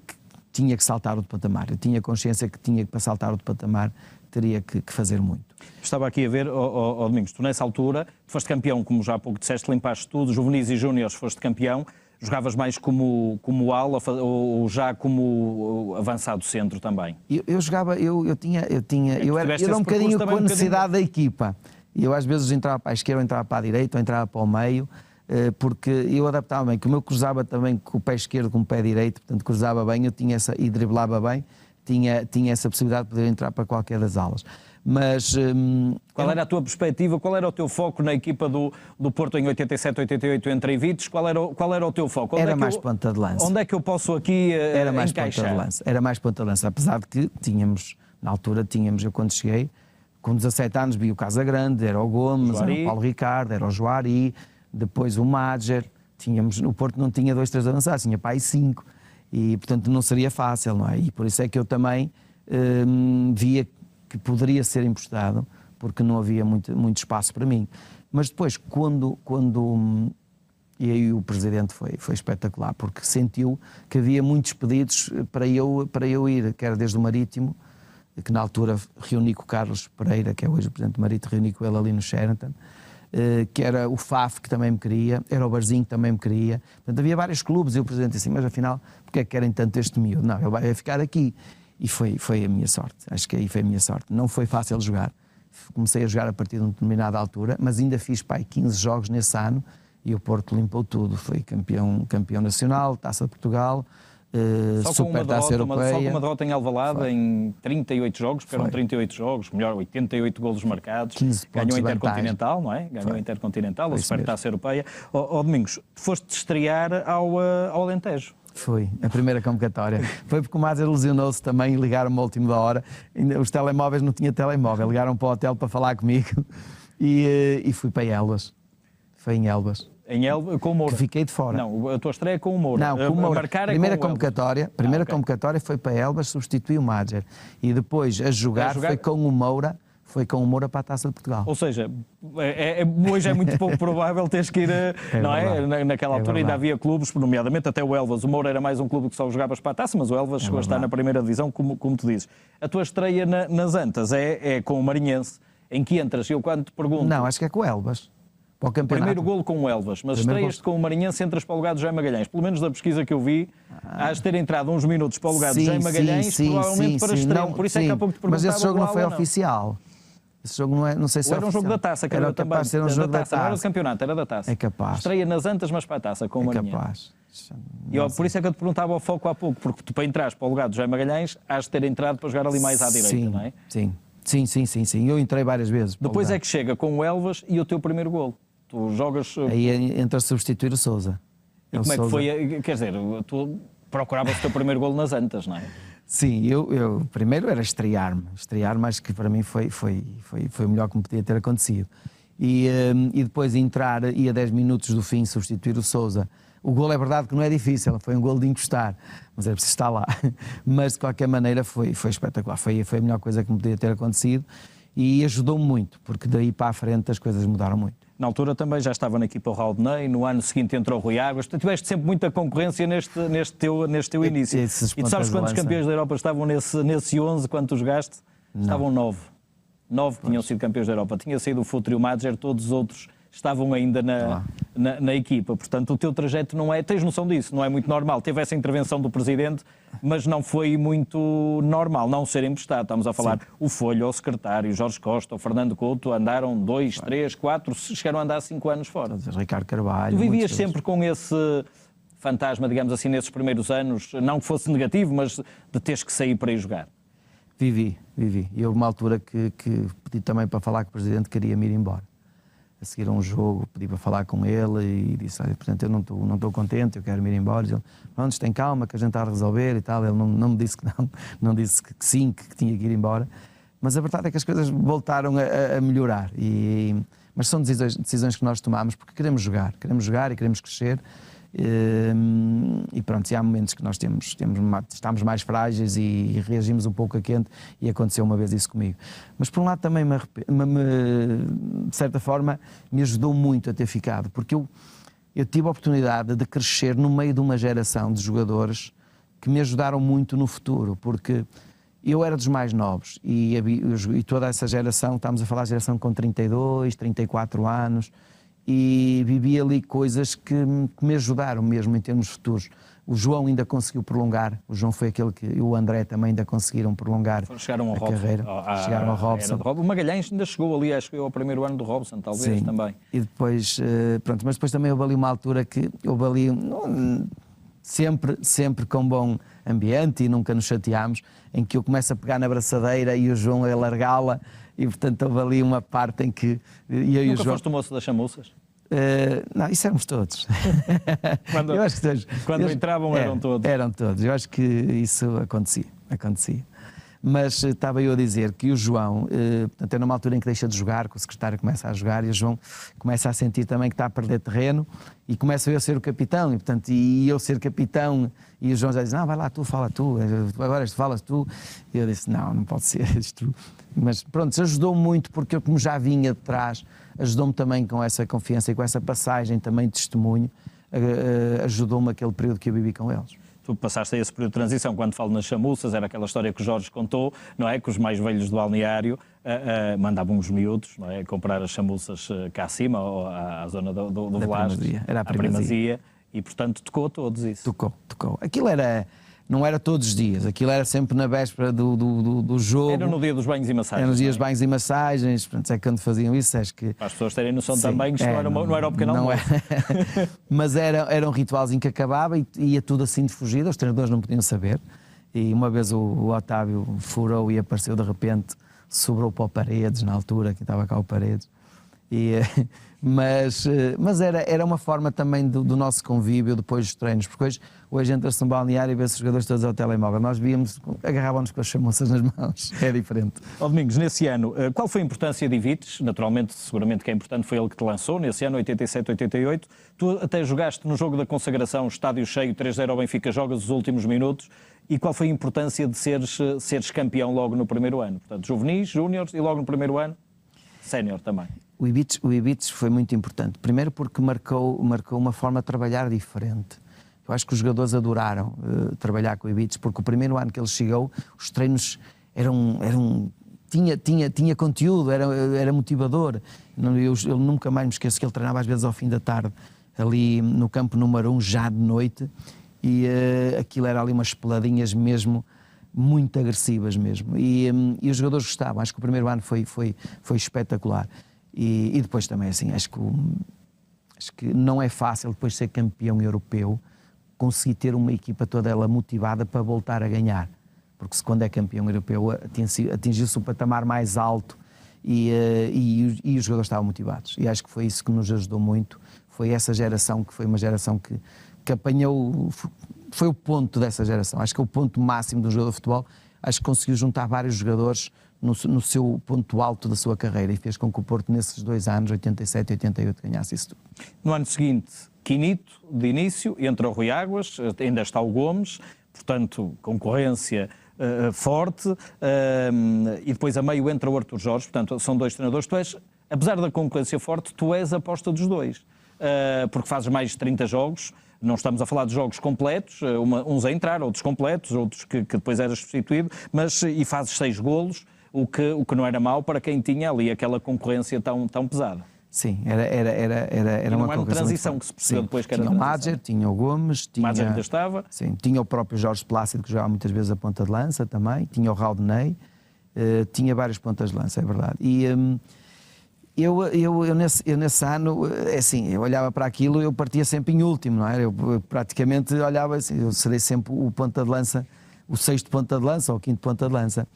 tinha que saltar outro patamar. Eu tinha consciência que para saltar outro patamar teria que fazer muito. Estava aqui a ver, Domingos, tu nessa altura foste campeão, como já há pouco disseste, limpaste tudo, juvenis e júniores foste campeão, jogavas mais como ala ou já como avançado centro também? Eu jogava, eu era um bocadinho com a necessidade da equipa. Eu às vezes entrava para a esquerda, ou entrava para a direita, ou entrava para o meio, porque eu adaptava bem, como eu cruzava também com o pé esquerdo com o pé direito, portanto cruzava bem, eu tinha e driblava bem, tinha essa possibilidade de poder entrar para qualquer das alas. Mas qual era a tua perspectiva, qual era o teu foco na equipa do Porto em 87, 88 entre Vites? Qual era o teu foco? Era mais ponta de lança. Onde é que eu posso aqui era mais encaixar? Ponta de lança. Era mais ponta de lança, apesar de que na altura eu quando cheguei, com 17 anos vi o Casagrande, era o Gomes, era o Paulo Ricardo, era o Joari, depois o Madger, o Porto não tinha 2, 3 avançados, tinha pai 5, e portanto não seria fácil, não é? E por isso é que eu também via que poderia ser emprestado, porque não havia muito espaço para mim. Mas depois, e aí o presidente foi espetacular, porque sentiu que havia muitos pedidos para eu ir, que era desde o Marítimo, que na altura reuni com o Carlos Pereira, que é hoje o presidente do Marítimo, reuni com ele ali no Sheraton, que era o FAF que também me queria, era o Barzinho que também me queria. Portanto, havia vários clubes e o presidente disse assim, mas afinal, porque é que querem tanto este miúdo? Não, ele vai ficar aqui. E foi a minha sorte, acho que aí foi a minha sorte. Não foi fácil jogar, comecei a jogar a partir de uma determinada altura, mas ainda fiz 15 jogos nesse ano e o Porto limpou tudo, foi campeão nacional, Taça de Portugal, Super Taça Europeia. Só com uma derrota em Alvalade em 38 jogos, porque eram 38 jogos, melhor 88 golos marcados, ganhou a Intercontinental, não é? Ganhou a Intercontinental, a Super Taça Europeia. Domingos, foste estrear ao Alentejo. Foi, a primeira convocatória. Foi porque o Mazer lesionou-se também e ligaram-me à última da hora. Os telemóveis não tinha telemóvel, ligaram para o hotel para falar comigo e fui para Elvas. Foi em Elvas. Em Elvas, com o Moura? Que fiquei de fora. Não, a tua estreia é com o Moura. Não, com o Moura. Primeira convocatória foi para Elvas, substituí o Mazer. E depois a jogar foi com o Moura. Foi com o Moura para a Taça de Portugal. Ou seja, hoje é muito pouco provável teres que ir, não é? Naquela altura ainda havia clubes, nomeadamente até o Elvas. O Moura era mais um clube que só jogavas para a Taça, mas o Elvas chegou a estar na primeira divisão, como tu dizes. A tua estreia nas Antas é com o Marinhense, em que entras? Eu quando te pergunto... Não, acho que é com o Elvas. Para o campeonato. Primeiro golo com o Elvas, mas estreias-te com o Marinhense, entras para o lugar do Jaime Magalhães. Pelo menos da pesquisa que eu vi, has de ter entrado uns minutos para o lugar do Jaime Magalhães, provavelmente para estreia. Por isso é que há pouco te perguntava. Mas esse jogo não foi oficial. Esse jogo não sei se era um jogo da Taça, que era capaz de ser um jogo da Taça. Não era do campeonato, era da Taça. É capaz. Estreia nas Antas, mas para a Taça, com o Marinhense. É capaz. E por isso é que eu te perguntava ao foco há pouco, porque tu para entrares para o lugar do Jaime Magalhães, has de ter entrado para jogar ali mais à direita, não é? Sim. Eu entrei várias vezes. Depois é que chega com o Elvas e o teu primeiro golo. Tu jogas... Aí entra a substituir o Sousa. E como é que foi? Quer dizer, tu procuravas o teu primeiro golo nas Antas, não é? Sim, eu primeiro era estrear-me, acho que para mim foi o melhor que me podia ter acontecido. E depois entrar e a 10 minutos do fim substituir o Sousa. O golo é verdade que não é difícil, foi um golo de encostar, mas é preciso estar lá. Mas de qualquer maneira foi espetacular, foi a melhor coisa que me podia ter acontecido e ajudou-me muito, porque daí para a frente as coisas mudaram muito. Na altura também já estava na equipa o Raudney, no ano seguinte entrou o Rui Águas, tu tiveste sempre muita concorrência neste teu início. E tu sabes quantos campeões da Europa estavam nesse 11 quando tu jogaste? Não. Estavam 9. 9 tinham sido campeões da Europa. Tinha sido o Futre e o Madger, todos os outros estavam ainda na equipa. Portanto, o teu trajeto não é... Tens noção disso, não é muito normal. Teve essa intervenção do Presidente, mas não foi muito normal não ser emprestado. Estamos a falar o Folho, o secretário, o Jorge Costa, o Fernando Couto, andaram 2, 3, 4, chegaram a andar 5 anos fora. Ricardo Carvalho... Tu vivias sempre com esse fantasma, digamos assim, nesses primeiros anos, não que fosse negativo, mas de teres que sair para ir jogar? Vivi. E houve uma altura que pedi também para falar com o Presidente, queria-me ir embora. A seguir a um jogo, pedi para falar com ele e disse, portanto, eu não estou contente, eu quero me ir embora. Ele, pronto, tem calma, que a gente está a resolver e tal. Ele não me disse que não disse que sim, que tinha que ir embora. Mas a verdade é que as coisas voltaram a melhorar. Mas são decisões que nós tomamos porque queremos jogar e queremos crescer. E pronto, e há momentos que nós estamos mais frágeis e reagimos um pouco a quente, e aconteceu uma vez isso comigo. Mas por um lado também de certa forma me ajudou muito a ter ficado, porque eu tive a oportunidade de crescer no meio de uma geração de jogadores que me ajudaram muito no futuro, porque eu era dos mais novos e toda essa geração, estamos a falar de geração com 32, 34 anos, e vivi ali coisas que me ajudaram mesmo em termos futuros. O João ainda conseguiu prolongar, o João foi aquele que, e o André também ainda conseguiram prolongar a carreira. Chegaram ao Robson. O Magalhães ainda chegou ali, acho que ao primeiro ano do Robson, talvez. Sim. Também. E depois, pronto, mas depois também houve ali uma altura que houve ali, sempre com bom ambiente e nunca nos chateámos, em que eu começo a pegar na braçadeira e o João a largá-la e portanto houve ali uma parte em que eu e o Nunca João... foste o moço das chamuças? Não, isso éramos todos. Quando, Eu acho que todos. quando entravam eram todos. Eram todos. Eu acho que isso acontecia. Mas estava eu a dizer que o João, portanto, é numa altura em que deixa de jogar, que o secretário começa a jogar e o João começa a sentir também que está a perder terreno e começa eu a ser o capitão. E, portanto, e eu ser capitão e o João já diz, não, vai lá tu, fala tu, agora falas tu. E eu disse, não pode ser isto. Mas pronto, ajudou muito porque eu, como já vinha de trás, ajudou-me também com essa confiança e com essa passagem também de testemunho, ajudou-me aquele período que eu vivi com eles. Tu passaste a esse período de transição, quando falo nas chamuças, era aquela história que o Jorge contou, não é? Que os mais velhos do balneário mandavam os miúdos, não é? Comprar as chamuças cá acima, ou à zona do Velasco. Era a primazia. E, portanto, tocou a todos isso. Tocou. Aquilo não era todos os dias, aquilo era sempre na véspera do jogo. Era no dia dos banhos e massagens. Era nos dias de banhos e massagens, portanto, é quando faziam isso, acho que... Para as pessoas terem noção também que isto não era o pequeno almoço. Mas era um ritualzinho que acabava e ia tudo assim de fugida, os treinadores não podiam saber. E uma vez o Otávio furou e apareceu de repente, sobrou para o Paredes, na altura, que estava cá o Paredes. Mas era uma forma também do nosso convívio depois dos treinos, porque hoje entra-se no balneário e vê-se os jogadores todos ao telemóvel. Nós víamos, agarrávamos com as chamuças nas mãos, é diferente. Domingos, nesse ano, qual foi a importância de Ivites? Naturalmente, seguramente que é importante, foi ele que te lançou, nesse ano, 87-88. Tu até jogaste no jogo da consagração, estádio cheio, 3-0 ao Benfica, jogas os últimos minutos. E qual foi a importância de seres campeão logo no primeiro ano? Portanto, juvenis, júniores e logo no primeiro ano, sénior também. O Ivites foi muito importante. Primeiro porque marcou uma forma de trabalhar diferente. Eu acho que os jogadores adoraram trabalhar com o Ivites, porque o primeiro ano que ele chegou, os treinos tinha conteúdo, era motivador. Eu nunca mais me esqueço que ele treinava às vezes ao fim da tarde, ali no campo número 1, já de noite, e aquilo era ali umas peladinhas mesmo, muito agressivas mesmo. E os jogadores gostavam. Acho que o primeiro ano foi espetacular. E depois também, assim, acho que não é fácil depois de ser campeão europeu conseguir ter uma equipa toda ela motivada para voltar a ganhar. Porque se quando é campeão europeu atingiu-se o patamar mais alto e os jogadores estavam motivados. E acho que foi isso que nos ajudou muito. Foi essa geração que foi uma geração que apanhou... Foi o ponto dessa geração. Acho que é o ponto máximo do jogador de futebol. Acho que conseguiu juntar vários jogadores no seu ponto alto da sua carreira e fez com que o Porto, nesses 2 anos, 87 e 88, ganhasse isso tudo. No ano seguinte, Quinito, de início, entra o Rui Águas, ainda está o Gomes, portanto, concorrência forte, e depois a meio entra o Artur Jorge, portanto, são 2 treinadores. Tu és, apesar da concorrência forte, tu és a aposta dos 2, porque fazes mais de 30 jogos. Não estamos a falar de jogos completos, uns a entrar, outros completos, outros que depois eras substituído, e fazes 6 golos, o que não era mau para quem tinha ali aquela concorrência tão pesada. Sim, era uma concorrência de transição que se percebeu depois que era transição. Tinha o Madger, tinha o Gomes, o Madger ainda estava. Sim, tinha o próprio Jorge Plácido, que jogava muitas vezes a ponta de lança também, tinha o Raudney, tinha várias pontas de lança, é verdade. E eu nesse ano, assim, eu olhava para aquilo, eu partia sempre em último, não é? Eu praticamente olhava assim, eu serei sempre o ponta de lança, o 6º ponta de lança ou o 5º ponta de lança.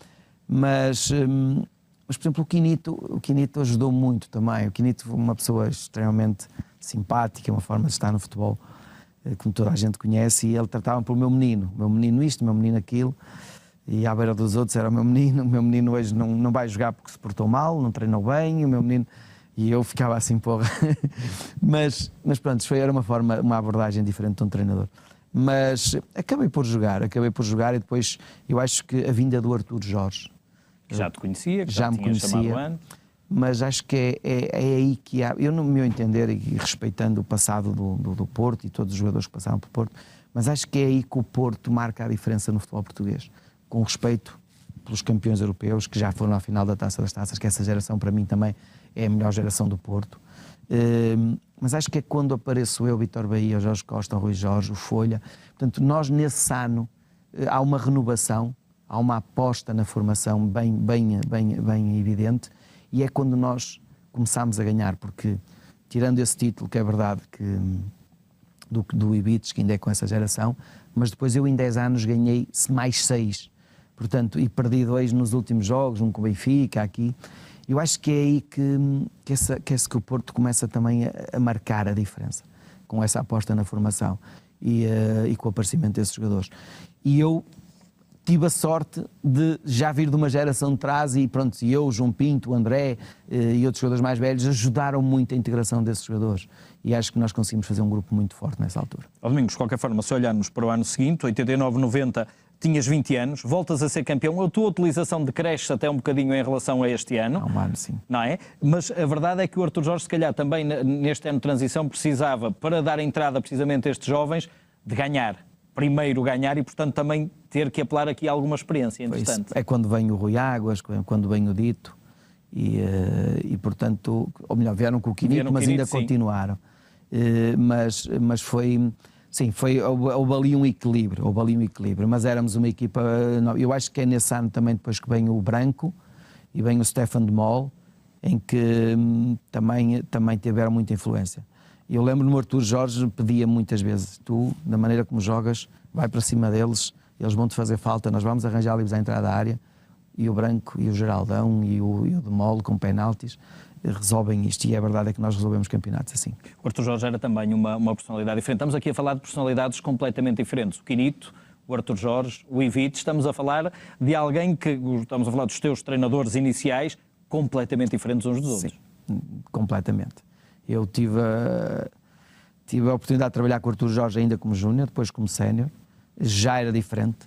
Mas, por exemplo, o Quinito ajudou muito também. O Quinito foi uma pessoa extremamente simpática, uma forma de estar no futebol, como toda a gente conhece, e ele tratava-me pelo meu menino isto, meu menino aquilo. E à beira dos outros era o meu menino hoje não vai jogar porque se portou mal, não treinou bem, o meu menino... E eu ficava assim, porra. mas pronto, era uma abordagem diferente de um treinador. Mas acabei por jogar e depois eu acho que a vinda do Artur Jorge... Que já te conhecia, que já me conhecia, mas acho que é aí que há... Eu, no meu entender, e respeitando o passado do Porto e todos os jogadores que passaram pelo Porto, mas acho que é aí que o Porto marca a diferença no futebol português. Com respeito pelos campeões europeus que já foram à final da Taça das Taças, que essa geração para mim também é a melhor geração do Porto. Mas acho que é quando apareço eu, Vítor Bahia, o Jorge Costa, o Rui Jorge, o Folha. Portanto, nós nesse ano há uma renovação, há uma aposta na formação bem evidente, e é quando nós começamos a ganhar, porque tirando esse título, que é verdade que do Ivites, que ainda é com essa geração, mas depois eu em 10 anos ganhei mais 6. portanto, e perdi 2 nos últimos jogos, um com o Benfica, aqui. Eu acho que é aí que o Porto começa também a marcar a diferença, com essa aposta na formação e com o aparecimento desses jogadores. E eu tive a sorte de já vir de uma geração de trás e pronto, eu, o João Pinto, o André e outros jogadores mais velhos ajudaram muito a integração desses jogadores e acho que nós conseguimos fazer um grupo muito forte nessa altura. Domingos, de qualquer forma, se olharmos para o ano seguinte, 89-90, tinhas 20 anos, voltas a ser campeão, a tua utilização decresce até um bocadinho em relação a este ano. Há um ano, sim. Não é? Mas a verdade é que o Artur Jorge, se calhar, também neste ano de transição, precisava, para dar entrada precisamente a estes jovens, de ganhar. Primeiro ganhar e, portanto, também ter que apelar aqui a alguma experiência, entretanto. É quando vem o Rui Águas, quando vem o Dito e portanto, ou melhor, vieram com o Quinito, mas ainda continuaram. Mas foi, sim, houve ali um equilíbrio, mas éramos uma equipa, eu acho que é nesse ano também depois que vem o Branco e vem o Stefan de Mol, em que também tiveram muita influência. Eu lembro-me no Artur Jorge pedia muitas vezes, tu, da maneira como jogas, vai para cima deles, eles vão-te fazer falta, nós vamos arranjar livros à entrada da área, e o Branco, e o Geraldão, e o de Mol com penaltis, resolvem isto, e a verdade é que nós resolvemos campeonatos assim. O Artur Jorge era também uma personalidade diferente. Estamos aqui a falar de personalidades completamente diferentes. O Quinito, o Artur Jorge, o Ivite, estamos a falar de alguém que, estamos a falar dos teus treinadores iniciais, completamente diferentes uns dos outros. Sim, completamente. Eu tive a oportunidade de trabalhar com o Artur Jorge ainda como júnior, depois como sénior, já era diferente.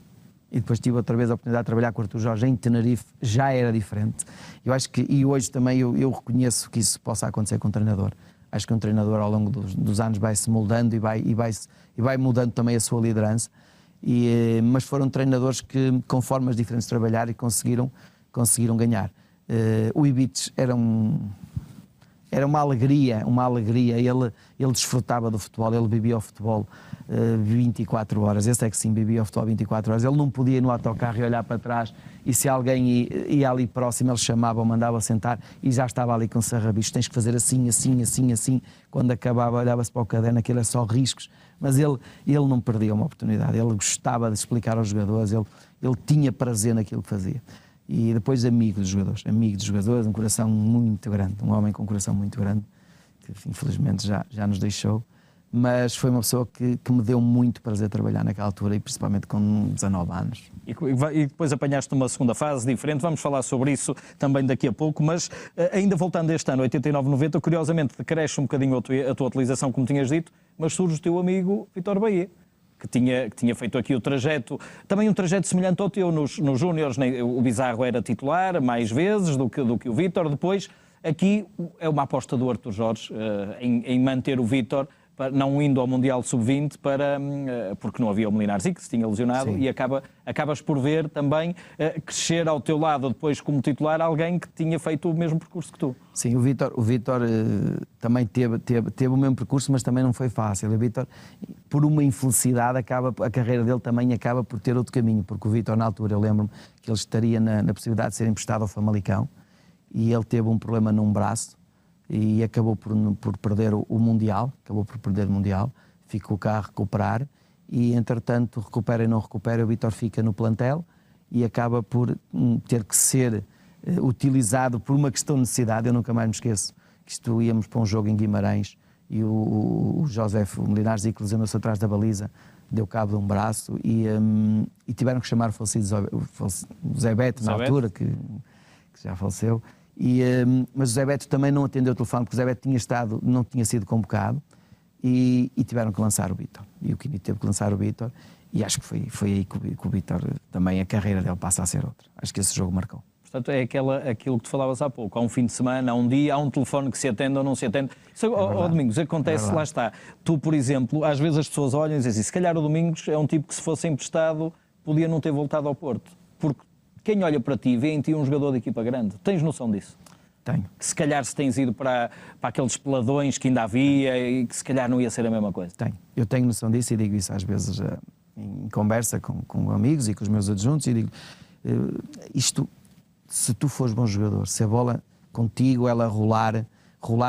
E depois tive outra vez a oportunidade de trabalhar com o Artur Jorge em Tenerife, já era diferente. Eu acho que, e hoje também eu reconheço que isso possa acontecer com um treinador. Acho que um treinador ao longo dos anos vai se moldando e vai mudando também a sua liderança. Mas foram treinadores que, com formas diferentes de trabalhar, e conseguiram ganhar. O Ibites era uma alegria, ele desfrutava do futebol, ele vivia o futebol 24 horas, esse é que sim, vivia o futebol 24 horas, ele não podia ir no autocarro e olhar para trás, e se alguém ia ali próximo, ele chamava ou mandava sentar, e já estava ali com sarrabichos, tens que fazer assim, quando acabava olhava-se para o caderno, aquilo era só riscos, mas ele não perdia uma oportunidade, ele gostava de explicar aos jogadores, ele tinha prazer naquilo que fazia. E depois amigo dos jogadores, um coração muito grande, um homem com um coração muito grande, que infelizmente já nos deixou, mas foi uma pessoa que me deu muito prazer trabalhar naquela altura, e principalmente com 19 anos. E depois apanhaste uma segunda fase diferente, vamos falar sobre isso também daqui a pouco, mas ainda voltando a este ano, 89-90, curiosamente decresce um bocadinho a tua utilização, como tinhas dito, mas surge o teu amigo Vítor Baía, que tinha feito aqui o trajeto, também um trajeto semelhante ao teu nos Júniores. O Bizarro era titular mais vezes do que o Vítor. Depois, aqui é uma aposta do Artur Jorge em manter o Vítor, não indo ao Mundial Sub-20, porque não havia o Molinarzi, que se tinha lesionado. Sim. E acabas por ver também crescer ao teu lado, depois como titular, alguém que tinha feito o mesmo percurso que tu. Sim, o Vítor também teve o mesmo percurso, mas também não foi fácil. O Vítor, por uma infelicidade, a carreira dele também acaba por ter outro caminho, porque o Vítor, na altura, eu lembro-me que ele estaria na possibilidade de ser emprestado ao Famalicão, e ele teve um problema num braço, e acabou por perder o Mundial, ficou cá a recuperar, e entretanto recupera e não recupera, o Vítor fica no plantel e acaba por ter que ser utilizado por uma questão de necessidade. Eu nunca mais me esqueço que íamos para um jogo em Guimarães e o José Molinarzi, que lesionou-se atrás da baliza, deu cabo de um braço e tiveram que chamar o falecido Zé Beto, na altura, que já faleceu. Mas o Zé Beto também não atendeu o telefone, porque o Zé Beto não tinha sido convocado, e tiveram que lançar o Vítor. E o Quinito teve que lançar o Vítor, e acho que foi aí que o Vítor também, a carreira dele passa a ser outra. Acho que esse jogo marcou. Portanto, é aquilo que tu falavas há pouco. Há um fim de semana, há um dia, há um telefone que se atende ou não se atende. Isso, Domingos, acontece, lá está. Tu, por exemplo, às vezes as pessoas olham e dizem assim, se calhar o Domingos é um tipo que, se fosse emprestado, podia não ter voltado ao Porto. Porque quem olha para ti vê em ti um jogador de equipa grande. Tens noção disso? Tenho. Que se calhar se tens ido para aqueles peladões que ainda havia e que se calhar não ia ser a mesma coisa. Tenho. Eu tenho noção disso e digo isso às vezes em conversa com amigos e com os meus adjuntos, e digo, se tu fores bom jogador, se a bola contigo ela rolar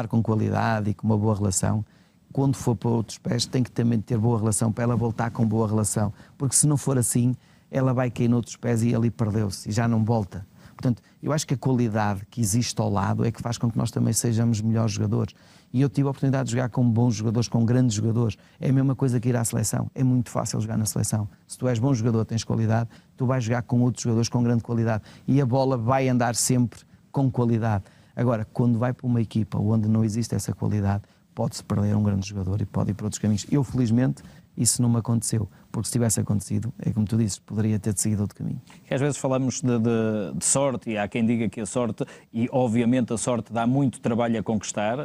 com qualidade e com uma boa relação, quando for para outros pés tem que também ter boa relação para ela voltar com boa relação, porque se não for assim, ela vai cair noutros pés e ali perdeu-se e já não volta. Portanto, eu acho que a qualidade que existe ao lado é que faz com que nós também sejamos melhores jogadores. E eu tive a oportunidade de jogar com bons jogadores, com grandes jogadores. É a mesma coisa que ir à seleção. É muito fácil jogar na seleção. Se tu és bom jogador, tens qualidade, tu vais jogar com outros jogadores com grande qualidade. E a bola vai andar sempre com qualidade. Agora, quando vai para uma equipa onde não existe essa qualidade, pode-se perder um grande jogador e pode ir para outros caminhos. Eu, felizmente, isso não me aconteceu, porque se tivesse acontecido, é como tu dizes, poderia ter seguido outro caminho. Que às vezes falamos de sorte, e há quem diga que a sorte, e obviamente a sorte dá muito trabalho a conquistar,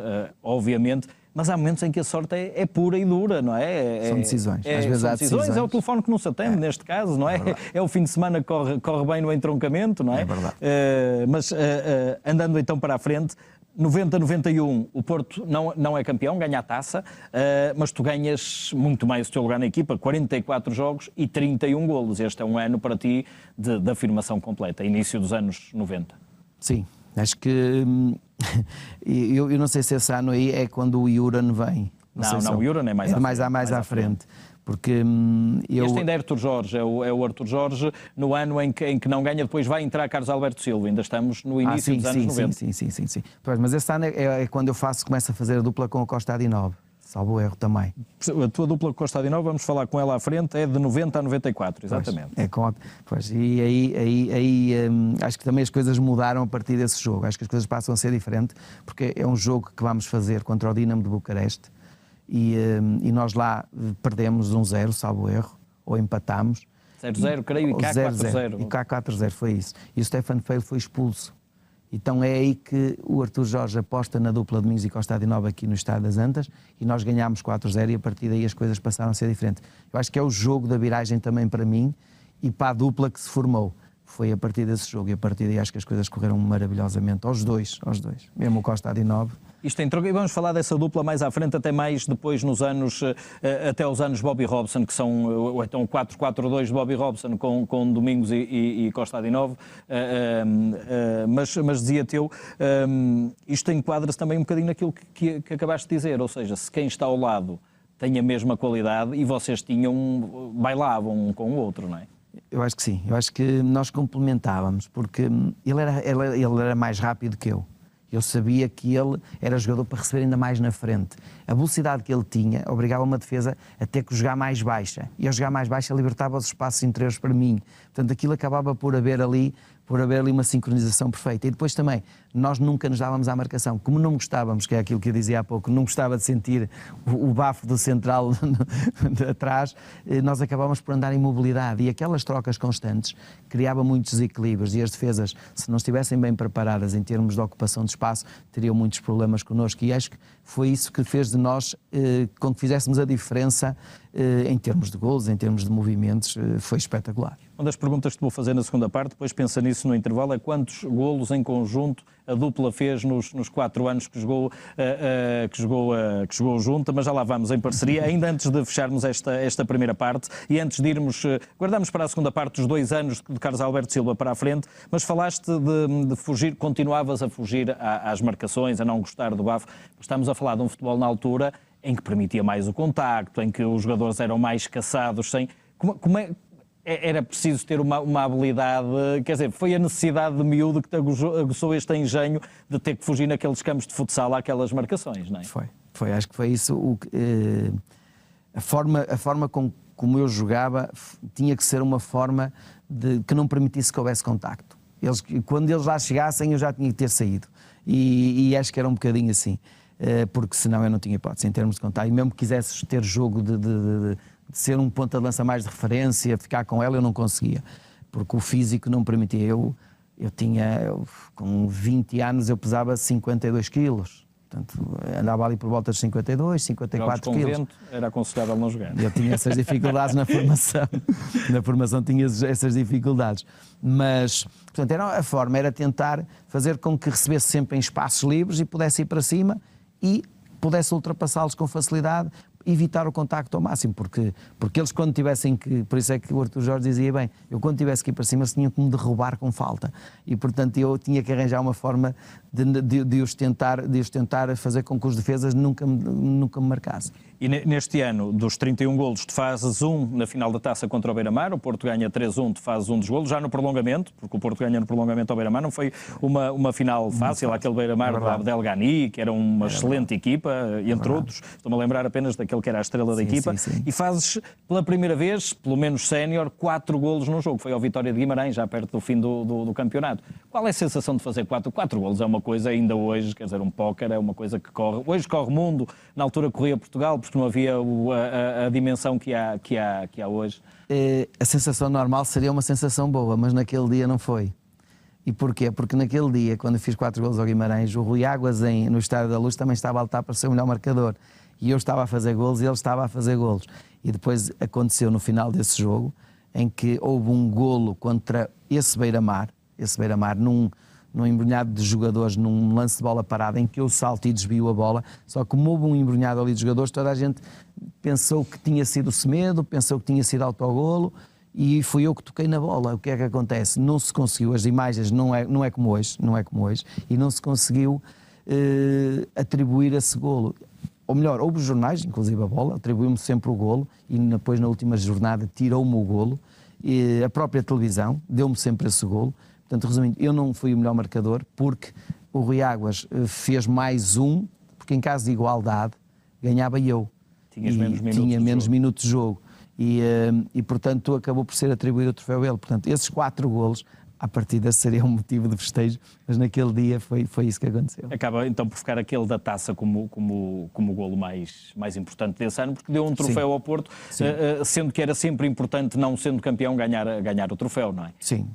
obviamente, mas há momentos em que a sorte é pura e dura, não é? São decisões. Às vezes há decisões. É o telefone que não se atende, neste caso, não é? É o fim de semana que corre bem no entroncamento, não é? É verdade. Mas andando então para a frente, 90-91, o Porto não é campeão, ganha a taça, mas tu ganhas muito mais o teu lugar na equipa, 44 jogos e 31 golos. Este é um ano para ti de afirmação completa, início dos anos 90. Sim, acho que eu não sei se esse ano aí é quando o Juran vem. Não, o Juran é mais à frente. Porque Este ainda é Artur Jorge, é o Artur Jorge, no ano em que não ganha, depois vai entrar Carlos Alberto Silva, ainda estamos no início dos anos 90. Sim. Pois, mas esse ano é quando eu começo a fazer a dupla com o Costa Adinove, salvo erro também. A tua dupla com o Costa Adinove, vamos falar com ela à frente, é de 90 a 94, exatamente. E aí acho que também as coisas mudaram a partir desse jogo, acho que as coisas passam a ser diferentes, porque é um jogo que vamos fazer contra o Dinamo de Bucareste, e nós lá perdemos 1-0, salvo erro, ou empatámos. 0-0, creio, e cá 4-0. E cá 4-0, foi isso. E o Stefan Feil foi expulso. Então é aí que o Artur Jorge aposta na dupla Domingos e Costa Adinove aqui no Estádio das Antas, e nós ganhámos 4-0 e a partir daí as coisas passaram a ser diferentes. Eu acho que é o jogo da viragem também para mim e para a dupla que se formou. Foi a partir desse jogo, e a partir daí acho que as coisas correram maravilhosamente, aos dois, mesmo o Costa Adinove. Isto em troca, e vamos falar dessa dupla mais à frente, até mais depois nos anos, até os anos Bobby Robson, que são então o 4-4-2 de Bobby Robson com Domingos e Costa Adinove, mas dizia-te eu, isto enquadra-se também um bocadinho naquilo que acabaste de dizer, ou seja, se quem está ao lado tem a mesma qualidade e vocês bailavam um com o outro, não é? Eu acho que sim, eu acho que nós complementávamos, porque ele era mais rápido que eu. Eu sabia que ele era jogador para receber ainda mais na frente. A velocidade que ele tinha obrigava uma defesa a ter que jogar mais baixa. E ao jogar mais baixa libertava os espaços interiores para mim. Portanto, aquilo acabava por haver ali uma sincronização perfeita. E depois também, nós nunca nos dávamos à marcação. Como não gostávamos, que é aquilo que eu dizia há pouco, não gostava de sentir o bafo do central de atrás, nós acabávamos por andar em mobilidade. E aquelas trocas constantes criavam muitos desequilíbrios. E as defesas, se não estivessem bem preparadas em termos de ocupação de espaço, teriam muitos problemas connosco. E acho que foi isso que fez de nós, com que fizéssemos a diferença em termos de golos, em termos de movimentos, foi espetacular. Uma das perguntas que te vou fazer na segunda parte, depois pensa nisso no intervalo, é quantos golos em conjunto a dupla fez nos 4 anos que jogou junta, mas já lá vamos em parceria. Ainda antes de fecharmos esta primeira parte e antes de irmos, guardamos para a segunda parte os 2 anos de Carlos Alberto Silva para a frente, mas falaste de fugir, continuavas a fugir às marcações, a não gostar do bafo. Estamos a falar de um futebol na altura em que permitia mais o contacto, em que os jogadores eram mais caçados, era preciso ter uma habilidade, quer dizer, foi a necessidade de miúdo que te aguçou este engenho de ter que fugir naqueles campos de futsal àquelas marcações, não é? Foi, acho que foi isso. A forma como eu jogava tinha que ser uma forma que não permitisse que houvesse contacto. Quando eles lá chegassem eu já tinha que ter saído e acho que era um bocadinho assim, porque senão eu não tinha hipótese em termos de contacto, e mesmo que quisesses ter jogo de ser um ponta de lança mais de referência, ficar com ela, eu não conseguia, porque o físico não permitia. Eu com 20 anos eu pesava 52 quilos, portanto andava ali por volta de 52, 54 quilos. Vento, era aconselhável não jogar. Eu tinha essas dificuldades na formação tinha essas dificuldades, mas portanto a forma era tentar fazer com que recebesse sempre em espaços livres e pudesse ir para cima e pudesse ultrapassá-los com facilidade. evitar o contacto ao máximo, porque eles quando tivessem que, por isso é que o Artur Jorge dizia bem, eu quando tivesse que ir para cima eles tinham que me derrubar com falta, e portanto eu tinha que arranjar uma forma de os tentar fazer com que os defesas nunca me marcassem. E neste ano, dos 31 golos, tu fazes um na final da Taça contra o Beira-Mar, o Porto ganha 3-1, tu fazes um dos golos, já no prolongamento, porque o Porto ganha no prolongamento ao Beira-Mar, não foi uma final fácil, aquele Beira-Mar do Abdel Ghani, que era uma excelente equipa, entre outros, estou-me a lembrar apenas daquele que era a estrela da equipa, e fazes pela primeira vez, pelo menos sénior, 4 golos no jogo, foi ao Vitória de Guimarães, já perto do fim do campeonato. Qual é a sensação de fazer 4 golos? É uma coisa ainda hoje, quer dizer, um póquer é uma coisa que corre, hoje corre o mundo, na altura corria Portugal, porque não havia a dimensão que há hoje. A sensação normal seria uma sensação boa, mas naquele dia não foi. E porquê? Porque naquele dia, quando eu fiz 4 golos ao Guimarães, o Rui Águas no Estádio da Luz também estava a lutar para ser o melhor marcador. E eu estava a fazer golos e ele estava a fazer golos. E depois aconteceu no final desse jogo, em que houve um golo contra esse Beira-Mar num embrulhado de jogadores, num lance de bola parada, em que eu salto e desvio a bola, só que como houve um embrulhado ali de jogadores, toda a gente pensou que tinha sido Semedo, pensou que tinha sido autogolo, e fui eu que toquei na bola. O que é que acontece? Não se conseguiu, as imagens não é como hoje, e não se conseguiu atribuir esse golo. Ou melhor, houve jornais, inclusive a bola, atribuiu-me sempre o golo, e depois na última jornada tirou-me o golo, e a própria televisão deu-me sempre esse golo. Portanto, resumindo, eu não fui o melhor marcador porque o Rui Águas fez mais um, porque em caso de igualdade ganhava eu. Tinha menos minutos de jogo. E portanto, acabou por ser atribuído o troféu a ele. Portanto, esses 4 golos, à partida seria um motivo de festejo, mas naquele dia foi isso que aconteceu. Acaba então por ficar aquele da Taça como o golo mais importante desse ano, porque deu um troféu ao Porto, sendo que era sempre importante, não sendo campeão, ganhar o troféu, não é? Sim.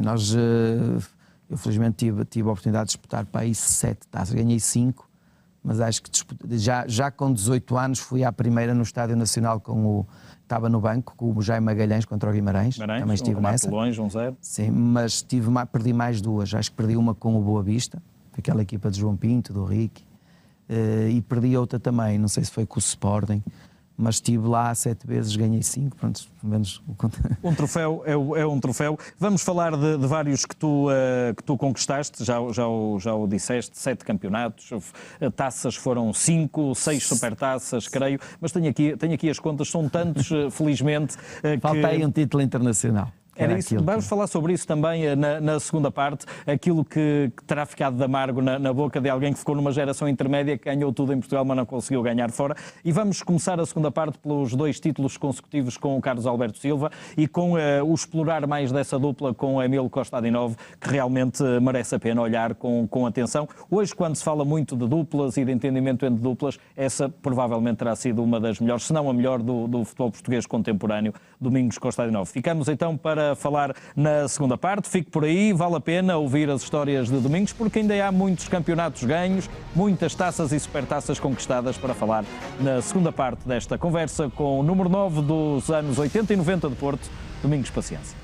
Nós, eu felizmente tive a oportunidade de disputar para aí 7 taças, ganhei 5, mas acho que já com 18 anos fui à primeira no Estádio Nacional estava no banco com o Jaime Magalhães contra o Guimarães, também estive nessa. Longe, 1-0. Sim, mas perdi mais 2, acho que perdi uma com o Boa Vista, aquela equipa de João Pinto, do Ricky, e perdi outra também, não sei se foi com o Sporting, mas estive lá 7 vezes, ganhei 5, pronto, pelo menos... Um troféu é um troféu. Vamos falar de vários que tu conquistaste, já o disseste, 7 campeonatos, taças foram 5, 6 supertaças, creio, mas tenho aqui as contas, são tantos, felizmente... Falta aí um título internacional. Era isso. Vamos falar sobre isso também na segunda parte, aquilo que terá ficado de amargo na boca de alguém que ficou numa geração intermédia, que ganhou tudo em Portugal, mas não conseguiu ganhar fora. E vamos começar a segunda parte pelos 2 títulos consecutivos com o Carlos Alberto Silva e com o explorar mais dessa dupla com o Emílio Costa Adinov, que realmente merece a pena olhar com atenção. Hoje, quando se fala muito de duplas e de entendimento entre duplas, essa provavelmente terá sido uma das melhores, se não a melhor, do futebol português contemporâneo, Domingos Costa Adinov. Ficamos então para falar na segunda parte. Fique por aí, vale a pena ouvir as histórias de Domingos, porque ainda há muitos campeonatos ganhos, muitas taças e supertaças conquistadas para falar na segunda parte desta conversa com o número 9 dos anos 80 e 90 de Porto, Domingos Paciência.